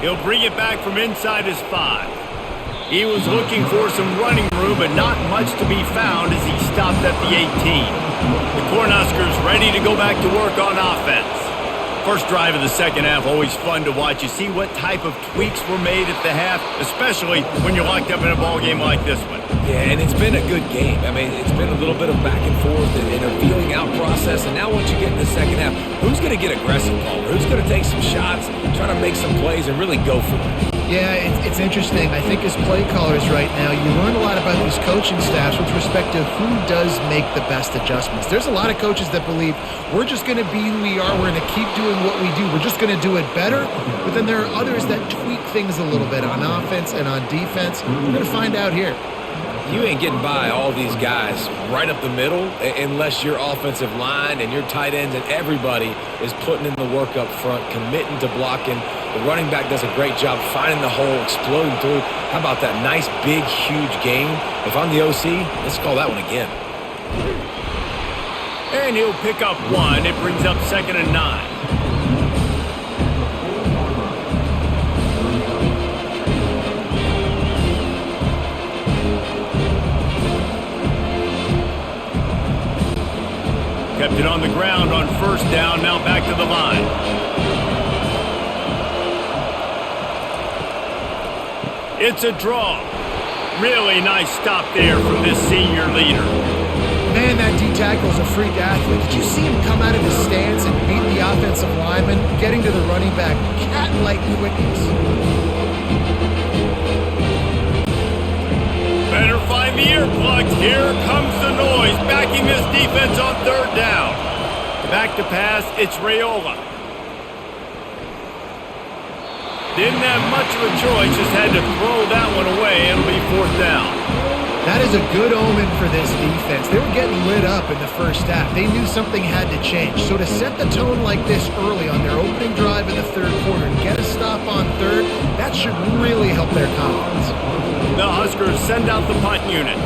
He'll bring it back from inside his 5. He was looking for some running room, but not much to be found as he stopped at the 18. The Cornhuskers ready to go back to work on offense. First drive of the second half, always fun to watch. You see what type of tweaks were made at the half, especially when you're locked up in a ball game like this one. Yeah, and it's been a good game. I mean, it's been a little bit of back and forth and a feeling out process. And now once you get in the second half, who's going to get aggressive, Paul? Who's going to take some shots, try to make some plays, and really go for it? Yeah, it's interesting. I think as play callers right now, you learn a lot about these coaching staffs with respect to who does make the best adjustments. There's a lot of coaches that believe we're just going to be who we are. We're going to keep doing what we do. We're just going to do it better. But then there are others that tweak things a little bit on offense and on defense. We're going to find out here. You ain't getting by all these guys right up the middle unless your offensive line and your tight ends and everybody is putting in the work up front, committing to blocking. The running back does a great job finding the hole, exploding through. How about that nice, big, huge gain? If I'm the OC, let's call that one again. And he'll pick up 1. It brings up 2nd and 9. Kept it on the ground on first down, now back to the line. It's a draw. Really nice stop there from this senior leader. Man, that D-tackle is a freak athlete. Did you see him come out of his stance and beat the offensive lineman, getting to the running back, cat-like quickness? Better find the earplugs. Here comes the noise, backing this defense on third down. Back to pass, it's Raiola. Didn't have much of a choice, just had to throw that one away. It'll be 4th down. That is a good omen for this defense. They were getting lit up in the first half. They knew something had to change. So to set the tone like this early on their opening drive in the third quarter and get a stop on third, that should really help their confidence. The Huskers send out the punt unit.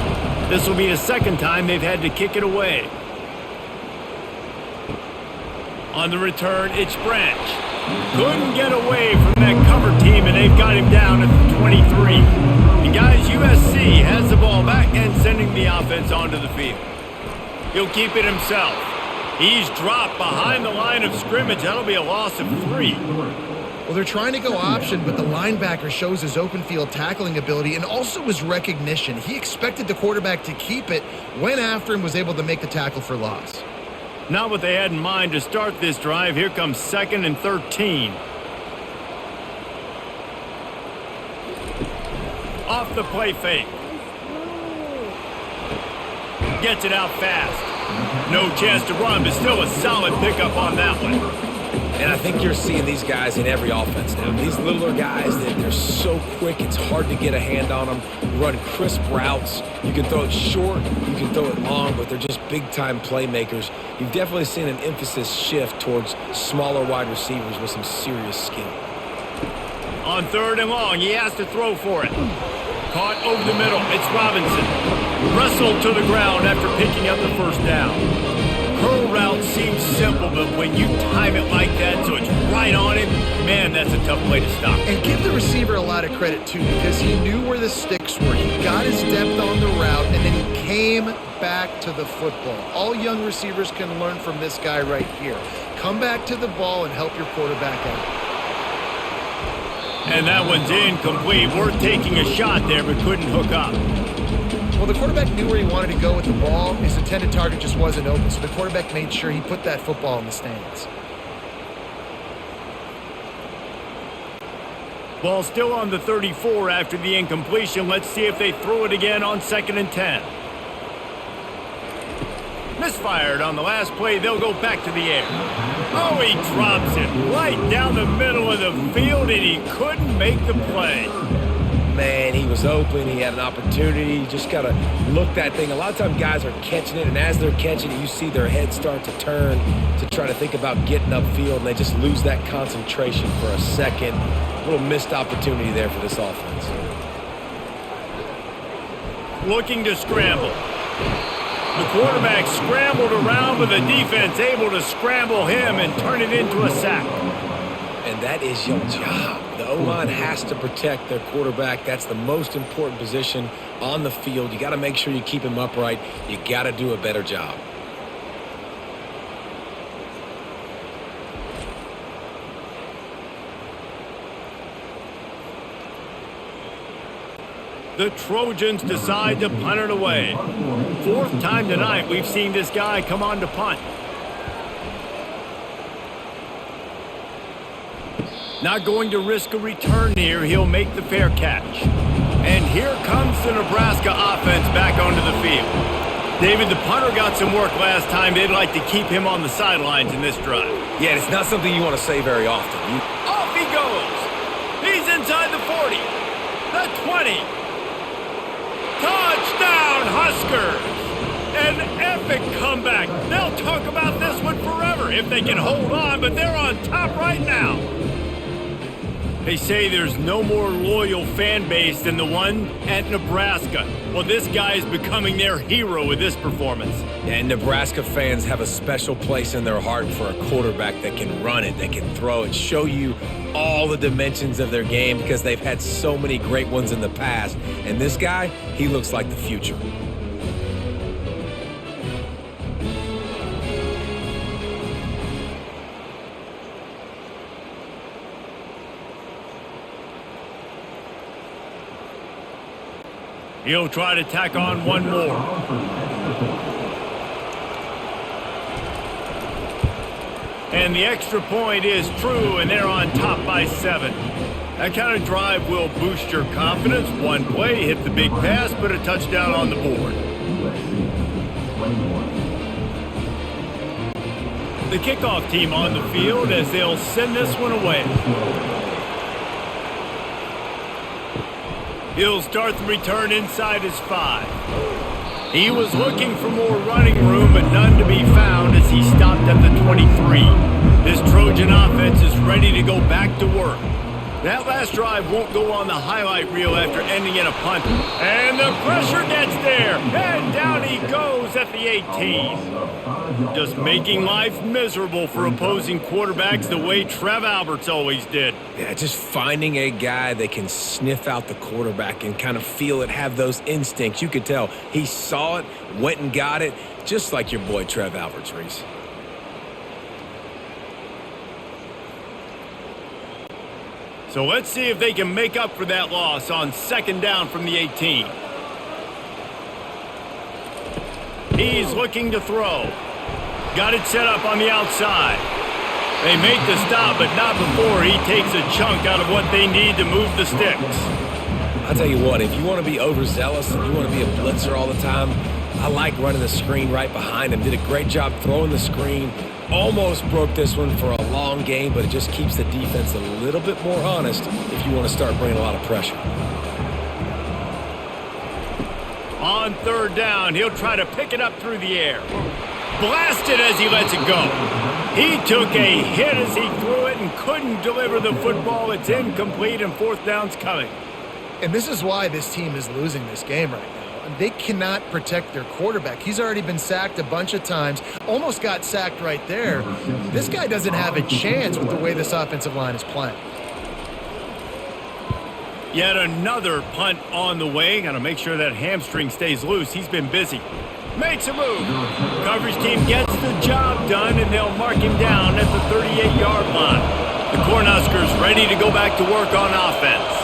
This will be the second time they've had to kick it away. On the return, it's Branch. Couldn't get away from that cover team, and they've got him down at the 23. And guys, USC has the ball back and sending the offense onto the field. He'll keep it himself. He's dropped behind the line of scrimmage. That'll be a loss of 3. Well, they're trying to go option, but the linebacker shows his open field tackling ability and also his recognition. He expected the quarterback to keep it, went after him, was able to make the tackle for loss. Not what they had in mind to start this drive. Here comes 2nd and 13. Off the play fake. Gets it out fast. No chance to run, but still a solid pickup on that one. And I think you're seeing these guys in every offense now. These littler guys, they're so quick, it's hard to get a hand on them. Run crisp routes. You can throw it short, you can throw it long, but they're just big-time playmakers. You've definitely seen an emphasis shift towards smaller wide receivers with some serious skill. On 3rd and long, he has to throw for it. Caught over the middle. It's Robinson. Wrestled to the ground after picking up the first down. Curl route seems simple, but when you time it like that so it's right on it, man, that's a tough play to stop. And give the receiver a lot of credit, too, because he knew where the sticks were. He got his depth on the route, and then he came back to the football. All young receivers can learn from this guy right here. Come back to the ball and help your quarterback out. And that one's incomplete. Worth taking a shot there, but couldn't hook up. Well, the quarterback knew where he wanted to go with the ball. His intended target just wasn't open, so the quarterback made sure he put that football in the stands. Ball still on the 34 after the incompletion. Let's see if they throw it again on 2nd and 10. misfired on the last play. They'll go back to the air. Oh, he drops it right down the middle of the field, and he couldn't make the play. Man, he was open. He had an opportunity. You just got to look that thing. A lot of times guys are catching it, and as they're catching it, you see their head start to turn to try to think about getting upfield, and they just lose that concentration for a second. A little missed opportunity there for this offense. Looking to scramble. The quarterback scrambled around, but the defense able to scramble him and turn it into a sack. And that is your job. The O-line has to protect their quarterback. That's the most important position on the field. You got to make sure you keep him upright. You got to do a better job. The Trojans decide to punt it away. Fourth time tonight we've seen this guy come on to punt. Not going to risk a return here. He'll make the fair catch. And here comes the Nebraska offense back onto the field. David, the punter got some work last time. They'd like to keep him on the sidelines in this drive. Yeah, it's not something you want to say very often. Off he goes. He's inside the 40. The 20. Touchdown, Huskers! An epic comeback. They'll talk about this one forever if they can hold on, but they're on top right now. They say there's no more loyal fan base than the one at Nebraska. Well, this guy is becoming their hero with this performance. And Nebraska fans have a special place in their heart for a quarterback that can run it, that can throw it, show you all the dimensions of their game because they've had so many great ones in the past. And this guy, he looks like the future. He'll try to tack on one more. And the extra point is true, and they're on top by 7. That kind of drive will boost your confidence. One play, hit the big pass, put a touchdown on the board. The kickoff team on the field as they'll send this one away. He'll start the return inside his 5. He was looking for more running room, but none to be found as he stopped at the 23. This Trojan offense is ready to go back to work. That last drive won't go on the highlight reel after ending in a punt. And the pressure gets there. And down he goes at the 18. Just making life miserable for opposing quarterbacks the way Trev Alberts always did. Yeah, just finding a guy that can sniff out the quarterback and kind of feel it, have those instincts. You could tell he saw it, went and got it, just like your boy Trev Alberts, Reese. So let's see if they can make up for that loss on second down from the 18. He's looking to throw. Got it set up on the outside. They make the stop, but not before he takes a chunk out of what they need to move the sticks. I'll tell you what, if you want to be overzealous and you want to be a blitzer all the time, I like running the screen right behind him. Did a great job throwing the screen. Almost broke this one for a long game, but it just keeps the defense a little bit more honest if you want to start bringing a lot of pressure. On third down, he'll try to pick it up through the air. Blasted as he lets it go. He took a hit as he threw it and couldn't deliver the football. It's incomplete and fourth down's coming. And this is why this team is losing this game right now. They cannot protect their quarterback. He's already been sacked a bunch of times. Almost got sacked right there. This guy doesn't have a chance with the way this offensive line is playing. Yet another punt on the way. Got to make sure that hamstring stays loose. He's been busy. Makes a move. Coverage team gets the job done, and they'll mark him down at the 38-yard line. The Cornhuskers ready to go back to work on offense.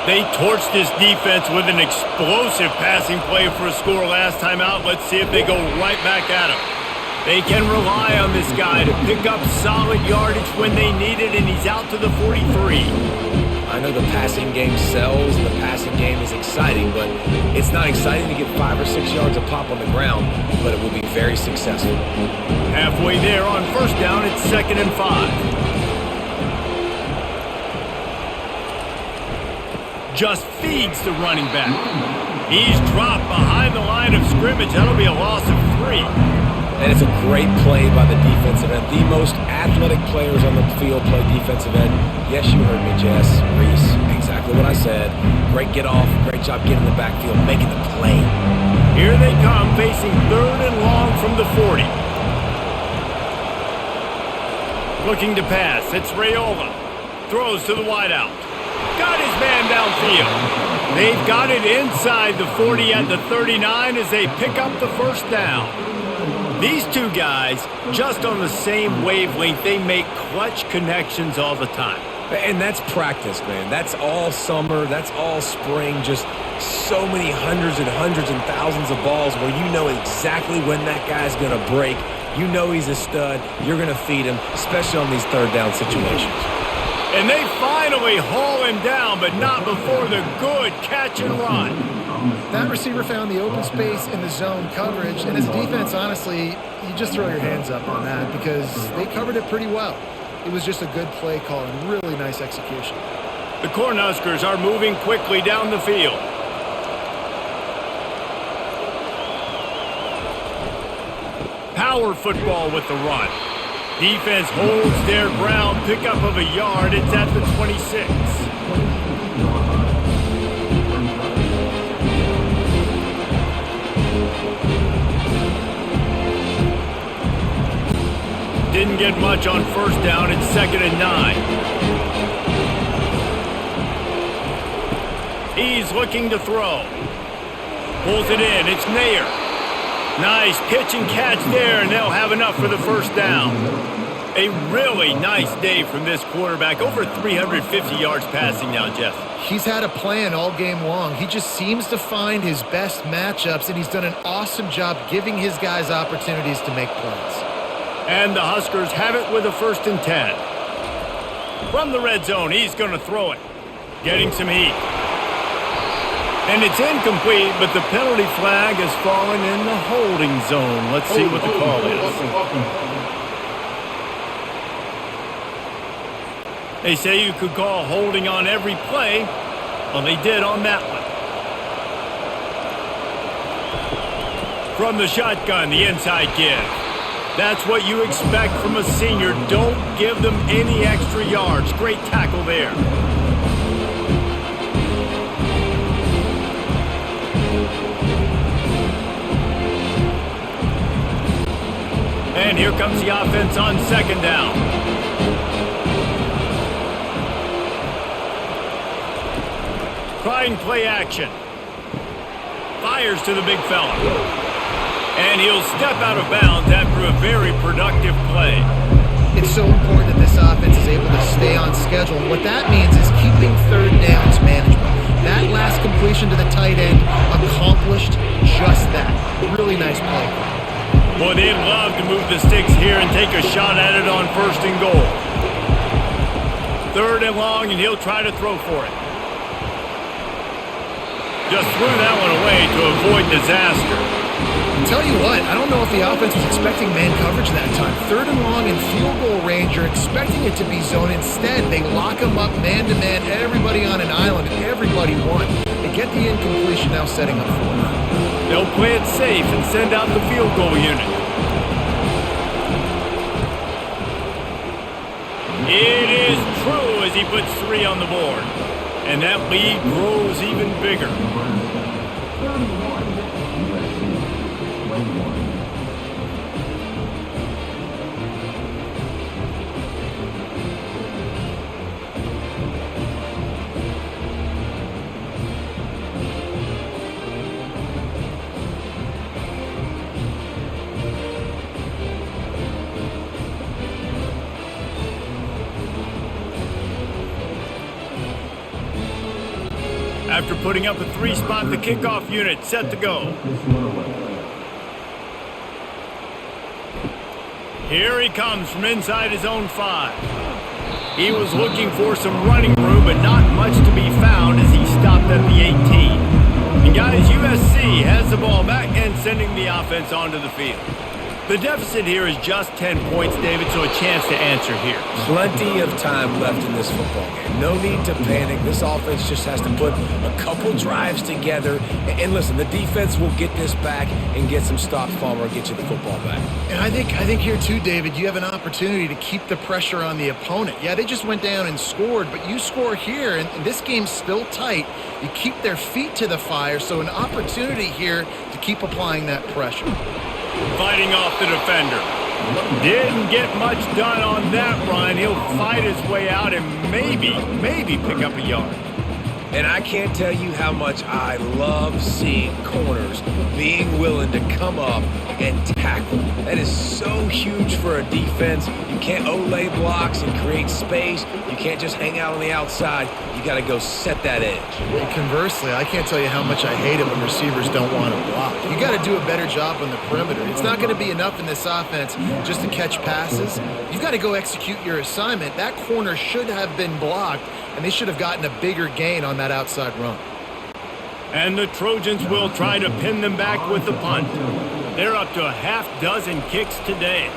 They torched this defense with an explosive passing play for a score last time out. Let's see if they go right back at him. They can rely on this guy to pick up solid yardage when they need it, and he's out to the 43. I know the passing game sells and the passing game is exciting, but it's not exciting to get 5 or 6 yards of pop on the ground, but it will be very successful. Halfway there on first down, it's 2nd and 5. Just feeds the running back. He's dropped behind the line of scrimmage. That'll be a loss of 3. And it's a great play by the defensive end. The most athletic players on the field play defensive end. Yes, you heard me, Jess, Reese. Exactly what I said. Great get off. Great job getting in the backfield, making the play. Here they come, facing 3rd and long from the 40. Looking to pass. It's Raiola. Throws to the wideout. Got his man downfield. They've got it inside the 40 at the 39 as they pick up the first down. These two guys, just on the same wavelength, they make clutch connections all the time. And that's practice, man. That's all summer. That's all spring. Just so many hundreds and thousands of balls where you know exactly when that guy's going to break. You know he's a stud. You're going to feed him, especially on these 3rd down situations. And they finally haul him down, but not before the good catch and run. That receiver found the open space in the zone coverage, and as a defense, honestly, you just throw your hands up on that because they covered it pretty well. It was just a good play call and really nice execution. The Cornhuskers are moving quickly down the field. Power football with the run. Defense holds their ground, pickup of a yard. It's at the 26. Didn't get much on first down. It's 2nd and 9. He's looking to throw. Pulls it in. It's Nair. Nice pitch and catch there, and they'll have enough for the first down. A really nice day from this quarterback. Over 350 yards passing now, Jeff. He's had a plan all game long. He just seems to find his best matchups, and he's done an awesome job giving his guys opportunities to make plays. And the Huskers have it with a 1st and 10. From the red zone, he's going to throw it. Getting some heat. And it's incomplete, but the penalty flag has fallen in the holding zone. Let's see what the call is. They say you could call holding on every play. Well, they did on that one. From the shotgun, the inside give. That's what you expect from a senior. Don't give them any extra yards. Great tackle there. And here comes the offense on 2nd down. Trying play action. Fires to the big fella. And he'll step out of bounds after a very productive play. It's so important that this offense is able to stay on schedule. And what that means is keeping 3rd downs manageable. That last completion to the tight end accomplished just that. Really nice play. Boy, they'd love to move the sticks here and take a shot at it on 1st and goal. 3rd and long, and he'll try to throw for it. Just threw that one away to avoid disaster. Tell you what, I don't know if the offense was expecting man coverage that time. 3rd and long in field goal range, you're expecting it to be zone. Instead, they lock them up man-to-man, everybody on an island, and everybody won. They get the incompletion now setting up for them. They'll play it safe and send out the field goal unit. It is true as he puts 3 on the board. And that lead grows even bigger. After putting up a 3-spot, the kickoff unit set to go. Here he comes from inside his own 5. He was looking for some running room, but not much to be found as he stopped at the 18. And guys, USC has the ball back and sending the offense onto the field. The deficit here is just 10 points, David, so a chance to answer here. Plenty of time left in this football game. No need to panic. This offense just has to put a couple drives together. And listen, the defense will get this back and get some stops, Palmer, and get you the football back. And I think here too, David, you have an opportunity to keep the pressure on the opponent. Yeah, they just went down and scored, but you score here, and this game's still tight. You keep their feet to the fire, so an opportunity here to keep applying that pressure. Fighting off the defender. Didn't get much done on that run. He'll fight his way out and maybe pick up a yard. And I can't tell you how much I love seeing corners being willing to come up and tackle. That is so huge for a defense. You can't olay blocks and create space. You can't just hang out on the outside. You got to go set that edge. And conversely, I can't tell you how much I hate it when receivers don't want to block. You got to do a better job on the perimeter. It's not going to be enough in this offense just to catch passes. You've got to go execute your assignment. That corner should have been blocked, and they should have gotten a bigger gain on that outside run. And the Trojans will try to pin them back with the punt. They're up to a half dozen kicks today.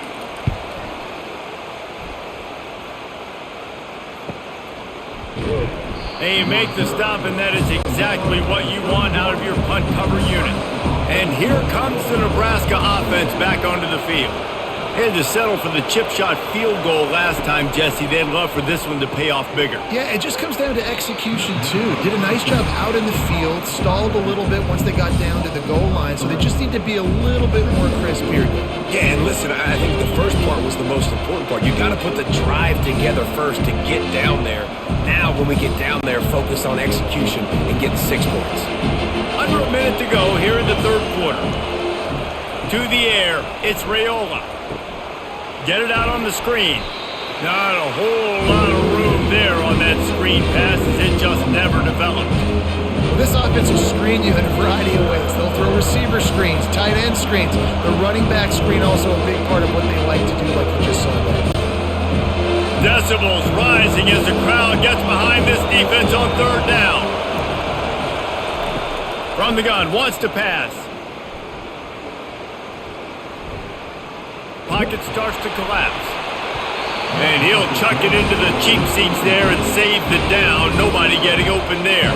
They make the stop, and that is exactly what you want out of your punt cover unit. And here comes the Nebraska offense back onto the field. They had to settle for the chip shot field goal last time, Jesse. They'd love for this one to pay off bigger. Yeah, it just comes down to execution, too. Did a nice job out in the field, stalled a little bit once they got down to the goal line, so they just need to be a little bit more crisp here. Yeah, and listen, I think the first part was the most important part. You got to put the drive together first to get down there. Now, when we get down there, focus on execution and get 6 points. Under a minute to go here in the third quarter. To the air, it's Raiola. Get it out on the screen. Not a whole lot of room there on that screen pass as it just never developed. Well, this offense will screen you in a variety of ways. They'll throw receiver screens, tight end screens. The running back screen also a big part of what they like to do, like you just saw there. Decibels rising as the crowd gets behind this defense on third down. From the gun, wants to pass. Pocket starts to collapse. And he'll chuck it into the cheap seats there and save the down. Nobody getting open there.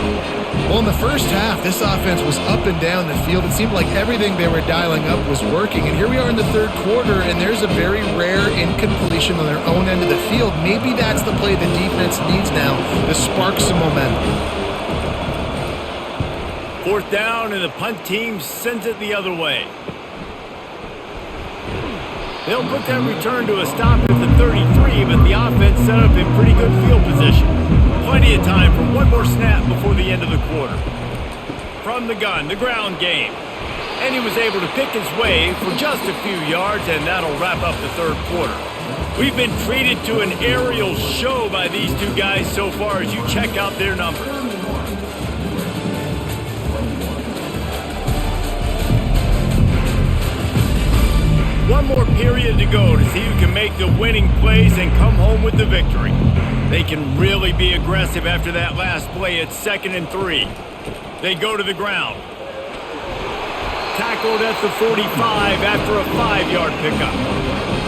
Well, in the first half, this offense was up and down the field. It seemed like everything they were dialing up was working. And here we are in the third quarter, and there's a very rare incompletion on their own end of the field. Maybe that's the play the defense needs now to spark some momentum. Fourth down, and the punt team sends it the other way. They'll put that return to a stop at the 33, but the offense set up in pretty good field position. Plenty of time for one more snap before the end of the quarter. From the gun, the ground game. And he was able to pick his way for just a few yards, and that'll wrap up the third quarter. We've been treated to an aerial show by these two guys so far as you check out their numbers. One more period to go to see who can make the winning plays and come home with the victory. They can really be aggressive after that last play at 2nd and 3. They go to the ground. Tackled at the 45 after a 5-yard pickup.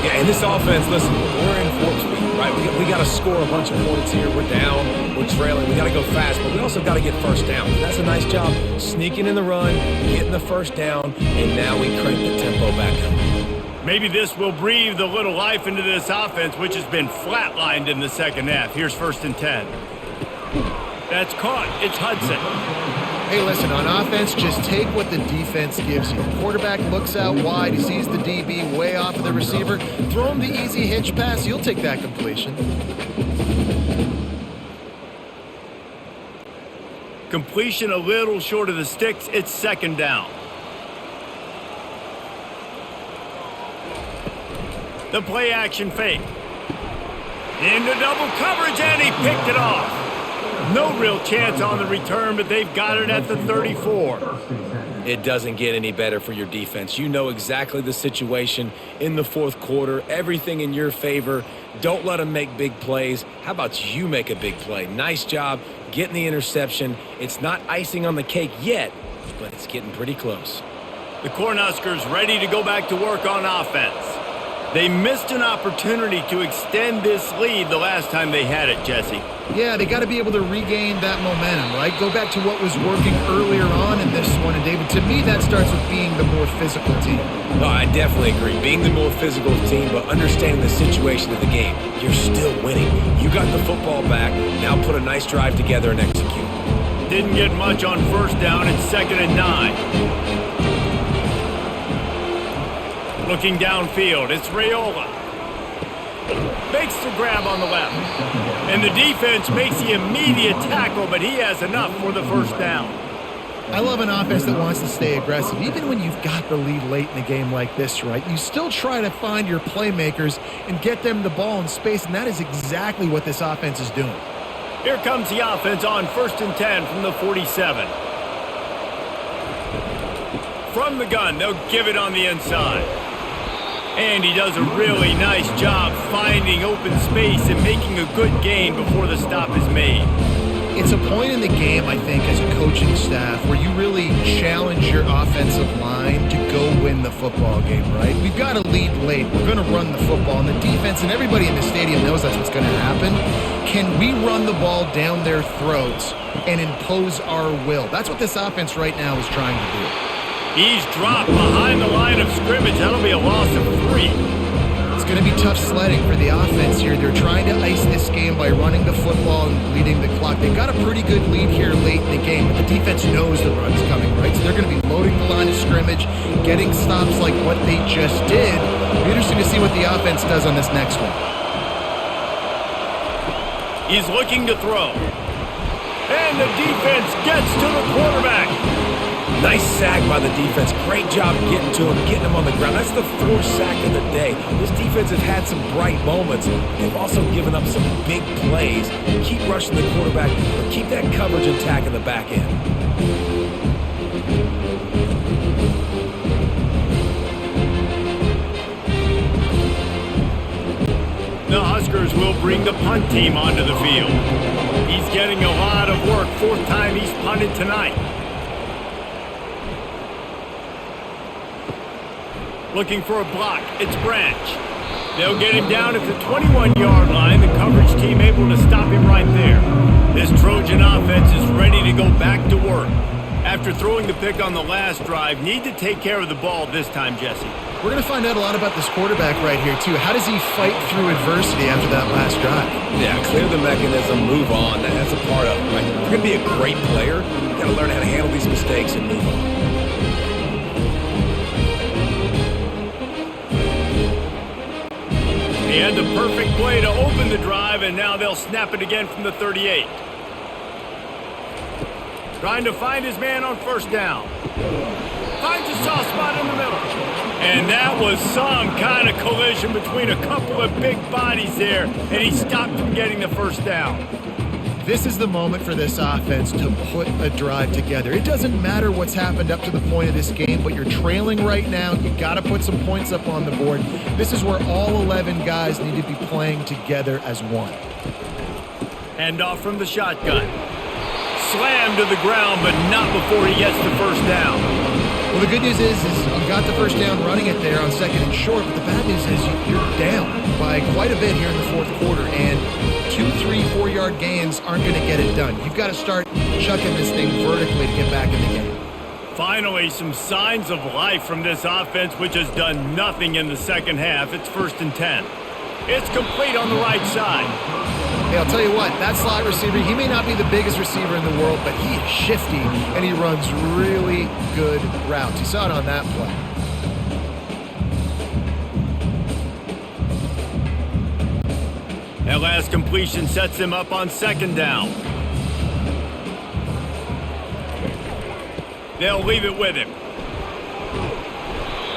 Yeah, and this offense, listen, we're in full speed, right? We got to score a bunch of points here. We're down, we're trailing, we got to go fast, but we also got to get first down. That's a nice job sneaking in the run, getting the first down, and now we crank the tempo back up. Maybe this will breathe a little life into this offense, which has been flatlined in the second half. Here's 1st and 10. That's caught. It's Hudson. Hey, listen, on offense, just take what the defense gives you. Quarterback looks out wide. He sees the DB way off of the receiver. Throw him the easy hitch pass. You'll take that completion. Completion a little short of the sticks. It's 2nd down. The play action fake. Into double coverage, and he picked it off. No real chance on the return, but they've got it at the 34. It doesn't get any better for your defense. You know exactly the situation in the fourth quarter, everything in your favor. Don't let them make big plays. How about you make a big play? Nice job getting the interception. It's not icing on the cake yet, but it's getting pretty close. The Cornhuskers ready to go back to work on offense. They missed an opportunity to extend this lead the last time they had it, Jesse. Yeah, they got to be able to regain that momentum, right? Go back to what was working earlier on in this one. And, David, to me, that starts with being the more physical team. No, I definitely agree. Being the more physical team, but understanding the situation of the game. You're still winning. You got the football back. Now put a nice drive together and execute. Didn't get much on first down. It's 2nd and 9. Looking downfield, it's Raiola. Makes the grab on the left. And the defense makes the immediate tackle, but he has enough for the first down. I love an offense that wants to stay aggressive. Even when you've got the lead late in the game like this, right? You still try to find your playmakers and get them the ball in space, and that is exactly what this offense is doing. Here comes the offense on 1st and 10 from the 47. From the gun, they'll give it on the inside. And he does a really nice job finding open space and making a good gain before the stop is made. It's a point in the game, I think, as a coaching staff where you really challenge your offensive line to go win the football game, right? We've got to lead late. We're going to run the football. And the defense and everybody in the stadium knows that's what's going to happen. Can we run the ball down their throats and impose our will? That's what this offense right now is trying to do. He's dropped behind the line of scrimmage. That'll be a loss of 3. It's going to be tough sledding for the offense here. They're trying to ice this game by running the football and bleeding the clock. They've got a pretty good lead here late in the game, but the defense knows the run's coming, right? So they're going to be loading the line of scrimmage, getting stops like what they just did. It'll be interesting to see what the offense does on this next one. He's looking to throw. And the defense gets to the quarterback. Nice sack by the defense. Great job getting to him, getting him on the ground. That's the 4th sack of the day. This defense has had some bright moments. They've also given up some big plays. Keep rushing the quarterback, but keep that coverage intact in the back end. The Huskers will bring the punt team onto the field. He's getting a lot of work. 4th time he's punted tonight. Looking for a block. It's Branch. They'll get him down at the 21-yard line. The coverage team able to stop him right there. This Trojan offense is ready to go back to work. After throwing the pick on the last drive, need to take care of the ball this time, Jesse. We're going to find out a lot about this quarterback right here, too. How does he fight through adversity after that last drive? Yeah, clear the mechanism, move on. That's a part of it, right? If you're going to be a great player, you got to learn how to handle these mistakes and move on. He had the perfect play to open the drive, and now they'll snap it again from the 38. Trying to find his man on 1st down. Finds a soft spot in the middle. And that was some kind of collision between a couple of big bodies there, and he stopped from getting the 1st down. This is the moment for this offense to put a drive together. It doesn't matter what's happened up to the point of this game, but you're trailing right now. You got to put some points up on the board. This is where all 11 guys need to be playing together as one. Handoff from the shotgun. Slammed to the ground, but not before he gets the 1st down. Well, the good news is you got the 1st down running it there on 2nd and short, but the bad news is you're down by quite a bit here in the 4th quarter, and 2, 3, 4-yard gains aren't going to get it done. You've got to start chucking this thing vertically to get back in the game. Finally, some signs of life from this offense, which has done nothing in the second half. It's 1st and 10. It's complete on the right side. Hey, I'll tell you what, that slot receiver, he may not be the biggest receiver in the world, but he is shifty, and he runs really good routes. You saw it on that play. That last completion sets him up on 2nd down. They'll leave it with him.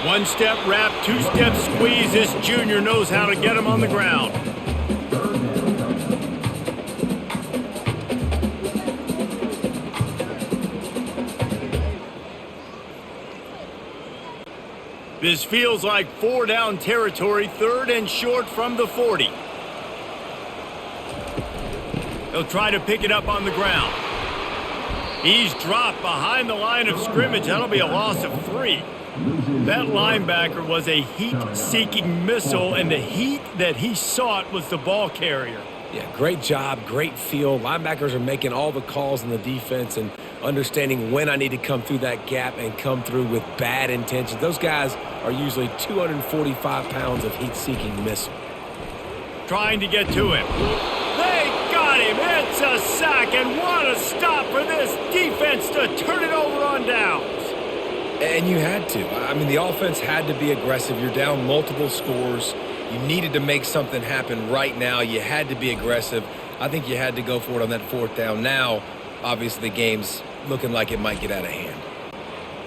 1-step wrap, 2-step squeeze. This junior knows how to get him on the ground. This feels like 4-down territory, 3rd and short from the 40. He'll try to pick it up on the ground. He's dropped behind the line of scrimmage. That'll be a loss of 3. That linebacker was a heat-seeking missile, and the heat that he sought was the ball carrier. Yeah, great job, great feel. Linebackers are making all the calls in the defense and understanding when I need to come through that gap and come through with bad intentions. Those guys are usually 245 pounds of heat-seeking missile. Trying to get to him. They got him. It's a sack, and what a stop for this defense to turn it over on downs. And you had to. I mean, the offense had to be aggressive. You're down multiple scores. You needed to make something happen right now. You had to be aggressive. I think you had to go for it on that 4th down. Now, obviously, the game's looking like it might get out of hand.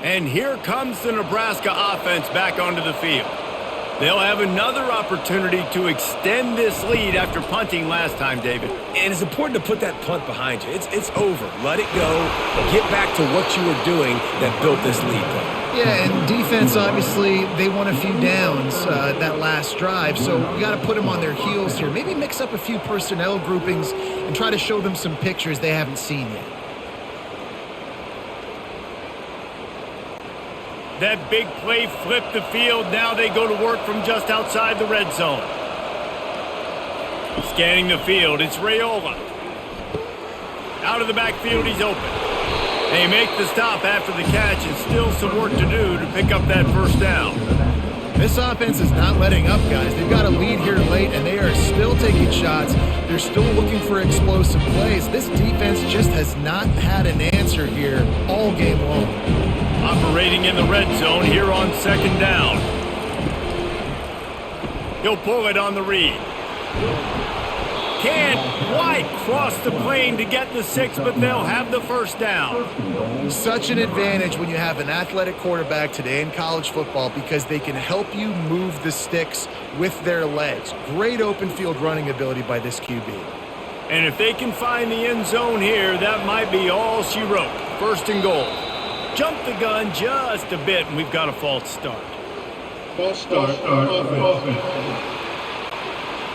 And here comes the Nebraska offense back onto the field. They'll have another opportunity to extend this lead after punting last time, David. And it's important to put that punt behind you. It's over. Let it go. Get back to what you were doing that built this lead. Yeah, and defense, obviously, they won a few downs that last drive, so you got to put them on their heels here. Maybe mix up a few personnel groupings and try to show them some pictures they haven't seen yet. That big play flipped the field. Now they go to work from just outside the red zone. Scanning the field, it's Raiola. Out of the backfield, he's open. They make the stop after the catch, and still some work to do to pick up that 1st down. This offense is not letting up, guys. They've got a lead here late, and they are still taking shots. They're still looking for explosive plays. This defense just has not had an answer here all game long. Operating in the red zone here on 2nd down. He'll pull it on the read. Can't quite cross the plane to get the 6, but they'll have the 1st down. Such an advantage when you have an athletic quarterback today in college football because they can help you move the sticks with their legs. Great open field running ability by this QB. And if they can find the end zone here, that might be all she wrote. 1st and goal. Jump the gun just a bit, and we've got a false start. False start. Offense.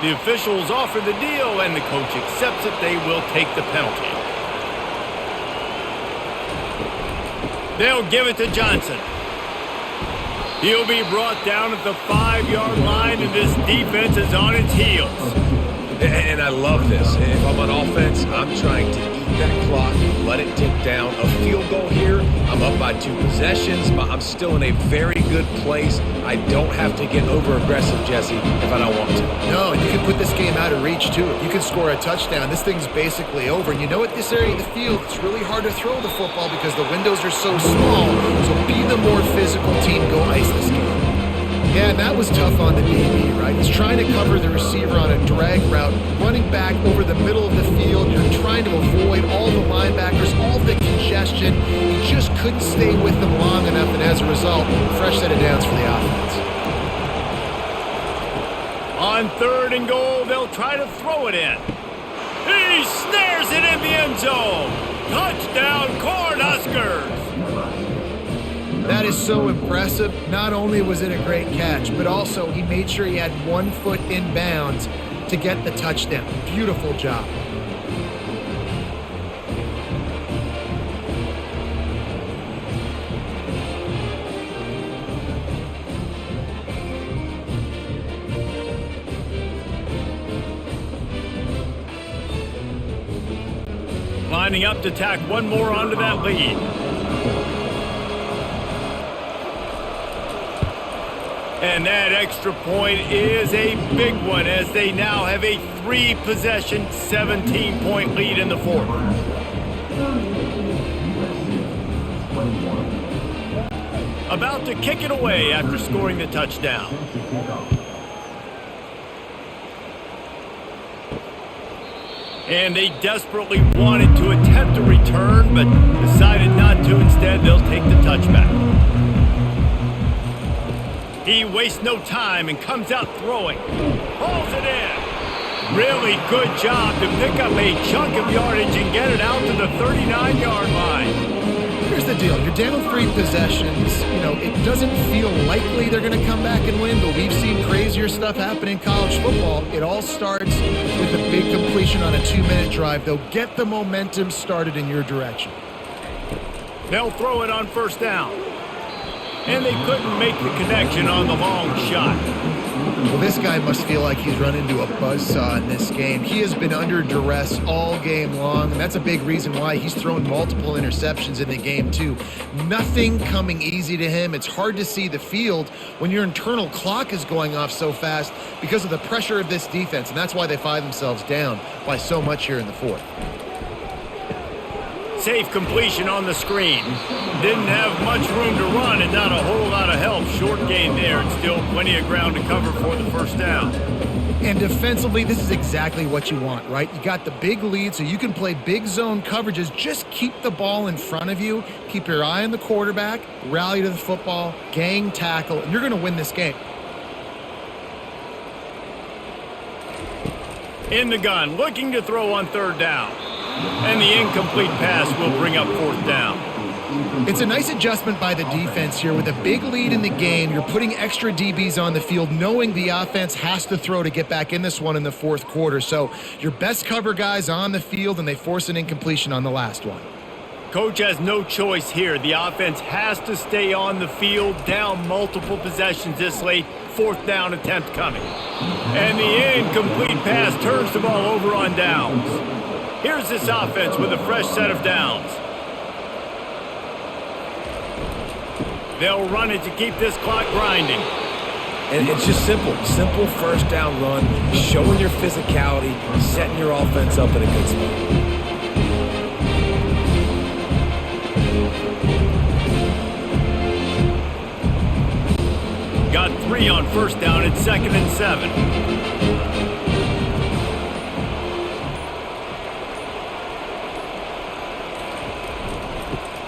The officials offer the deal, and the coach accepts it. They will take the penalty. They'll give it to Johnson. He'll be brought down at the 5-yard line, and this defense is on its heels. And I love this. If I'm on offense, I'm trying to eat that clock, let it tick down. A field goal here, I'm up by 2 possessions, but I'm still in a very good place. I don't have to get over-aggressive, Jesse, if I don't want to. No, and you can put this game out of reach, too. If you can score a touchdown, this thing's basically over. And you know, at this area of the field, it's really hard to throw the football because the windows are so small. So be the more physical team. Go ice this game. Yeah, and that was tough on the DB, right? He's trying to cover the receiver on a drag route, running back over the middle of the field. You're trying to avoid all the linebackers, all the congestion. He just couldn't stay with them long enough, and as a result, fresh set of downs for the offense. On 3rd and goal, they'll try to throw it in. He snares it in the end zone. Touchdown, Cornhuskers! That is so impressive. Not only was it a great catch, but also he made sure he had 1 foot in bounds to get the touchdown. Beautiful job. Lining up to tack one more onto that lead. And that extra point is a big one as they now have a 3-possession, 17-point lead in the 4th. About to kick it away after scoring the touchdown. And they desperately wanted to attempt a return, but decided not to. Instead, they'll take the touchback. He wastes no time and comes out throwing. Pulls it in. Really good job to pick up a chunk of yardage and get it out to the 39-yard line. here's the deal. You're down 3 possessions. It doesn't feel likely they're going to come back and win, but we've seen crazier stuff happen in college football. It all starts with a big completion on a 2-minute drive. They'll get the momentum started in your direction. They'll throw it on first down. And they couldn't make the connection on the long shot. Well, this guy must feel like he's run into a buzzsaw in this game. He has been under duress all game long, and that's a big reason why he's thrown multiple interceptions in the game, too. Nothing coming easy to him. It's hard to see the field when your internal clock is going off so fast because of the pressure of this defense, and that's why they find themselves down by so much here in the fourth. Safe completion on the screen. Didn't have much room to run and not a whole lot of help. Short gain there and still plenty of ground to cover for the first down. And defensively, this is exactly what you want, right? You got the big lead so you can play big zone coverages. Just keep the ball in front of you. Keep your eye on the quarterback. Rally to the football. Gang tackle. And you're going to win this game. In the gun, looking to throw on third down. And the incomplete pass will bring up fourth down. It's a nice adjustment by the defense here. With a big lead in the game, you're putting extra DBs on the field, knowing the offense has to throw to get back in this one in the fourth quarter. So your best cover guys on the field, and they force an incompletion on the last one. Coach has no choice here. The offense has to stay on the field, down multiple possessions this late. Fourth down attempt coming. And the incomplete pass turns the ball over on downs. Here's this offense with a fresh set of downs. They'll run it to keep this clock grinding. And it's just simple first down run, showing your physicality, setting your offense up in a good spot. Got 3 on first down at 2nd and 7.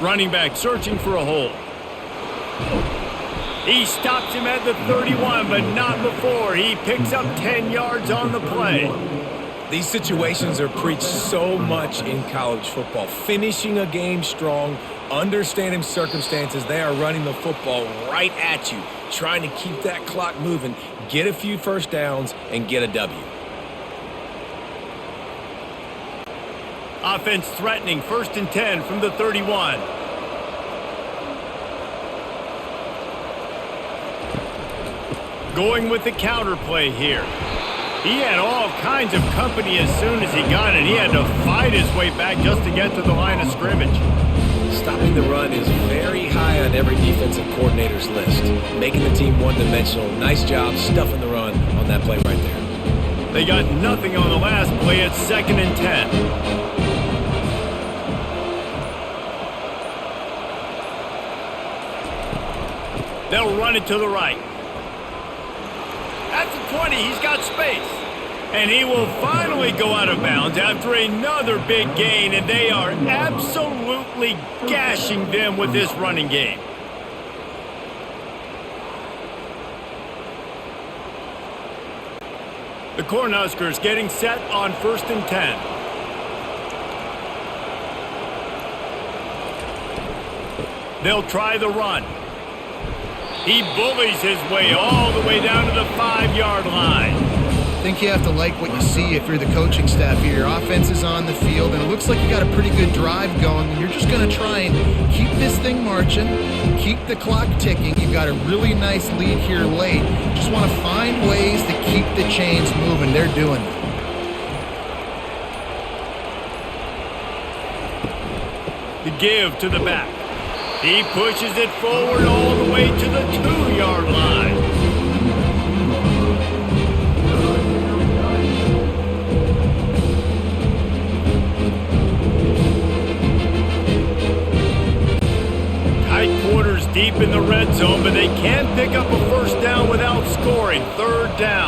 Running back searching for a hole. He stops him at the 31, but not before. He picks up 10 yards on the play. These situations are preached so much in college football. Finishing a game strong, understanding circumstances. They are running the football right at you, trying to keep that clock moving, get a few first downs, and get a W. Offense threatening, 1st and 10 from the 31. Going with the counter play here. He had all kinds of company as soon as he got it. He had to fight his way back just to get to the line of scrimmage. Stopping the run is very high on every defensive coordinator's list. Making the team one-dimensional. Nice job stuffing the run on that play right there. They got nothing on the last play at 2nd and 10. They'll run it to the right. At the 20, he's got space. And he will finally go out of bounds after another big gain, and they are absolutely gashing them with this running game. The Cornhuskers getting set on 1st and 10. They'll try the run. He bullies his way all the way down to the 5-yard line. I think you have to like what you see if you're the coaching staff here. Your offense is on the field, and it looks like you got a pretty good drive going, and you're just going to try and keep this thing marching, keep the clock ticking. You've got a really nice lead here late. Just want to find ways to keep the chains moving. They're doing it. The give to the back. He pushes it forward all the way to the 2-yard line. Tight quarters deep in the red zone, but they can pick up a first down without scoring. 3rd down.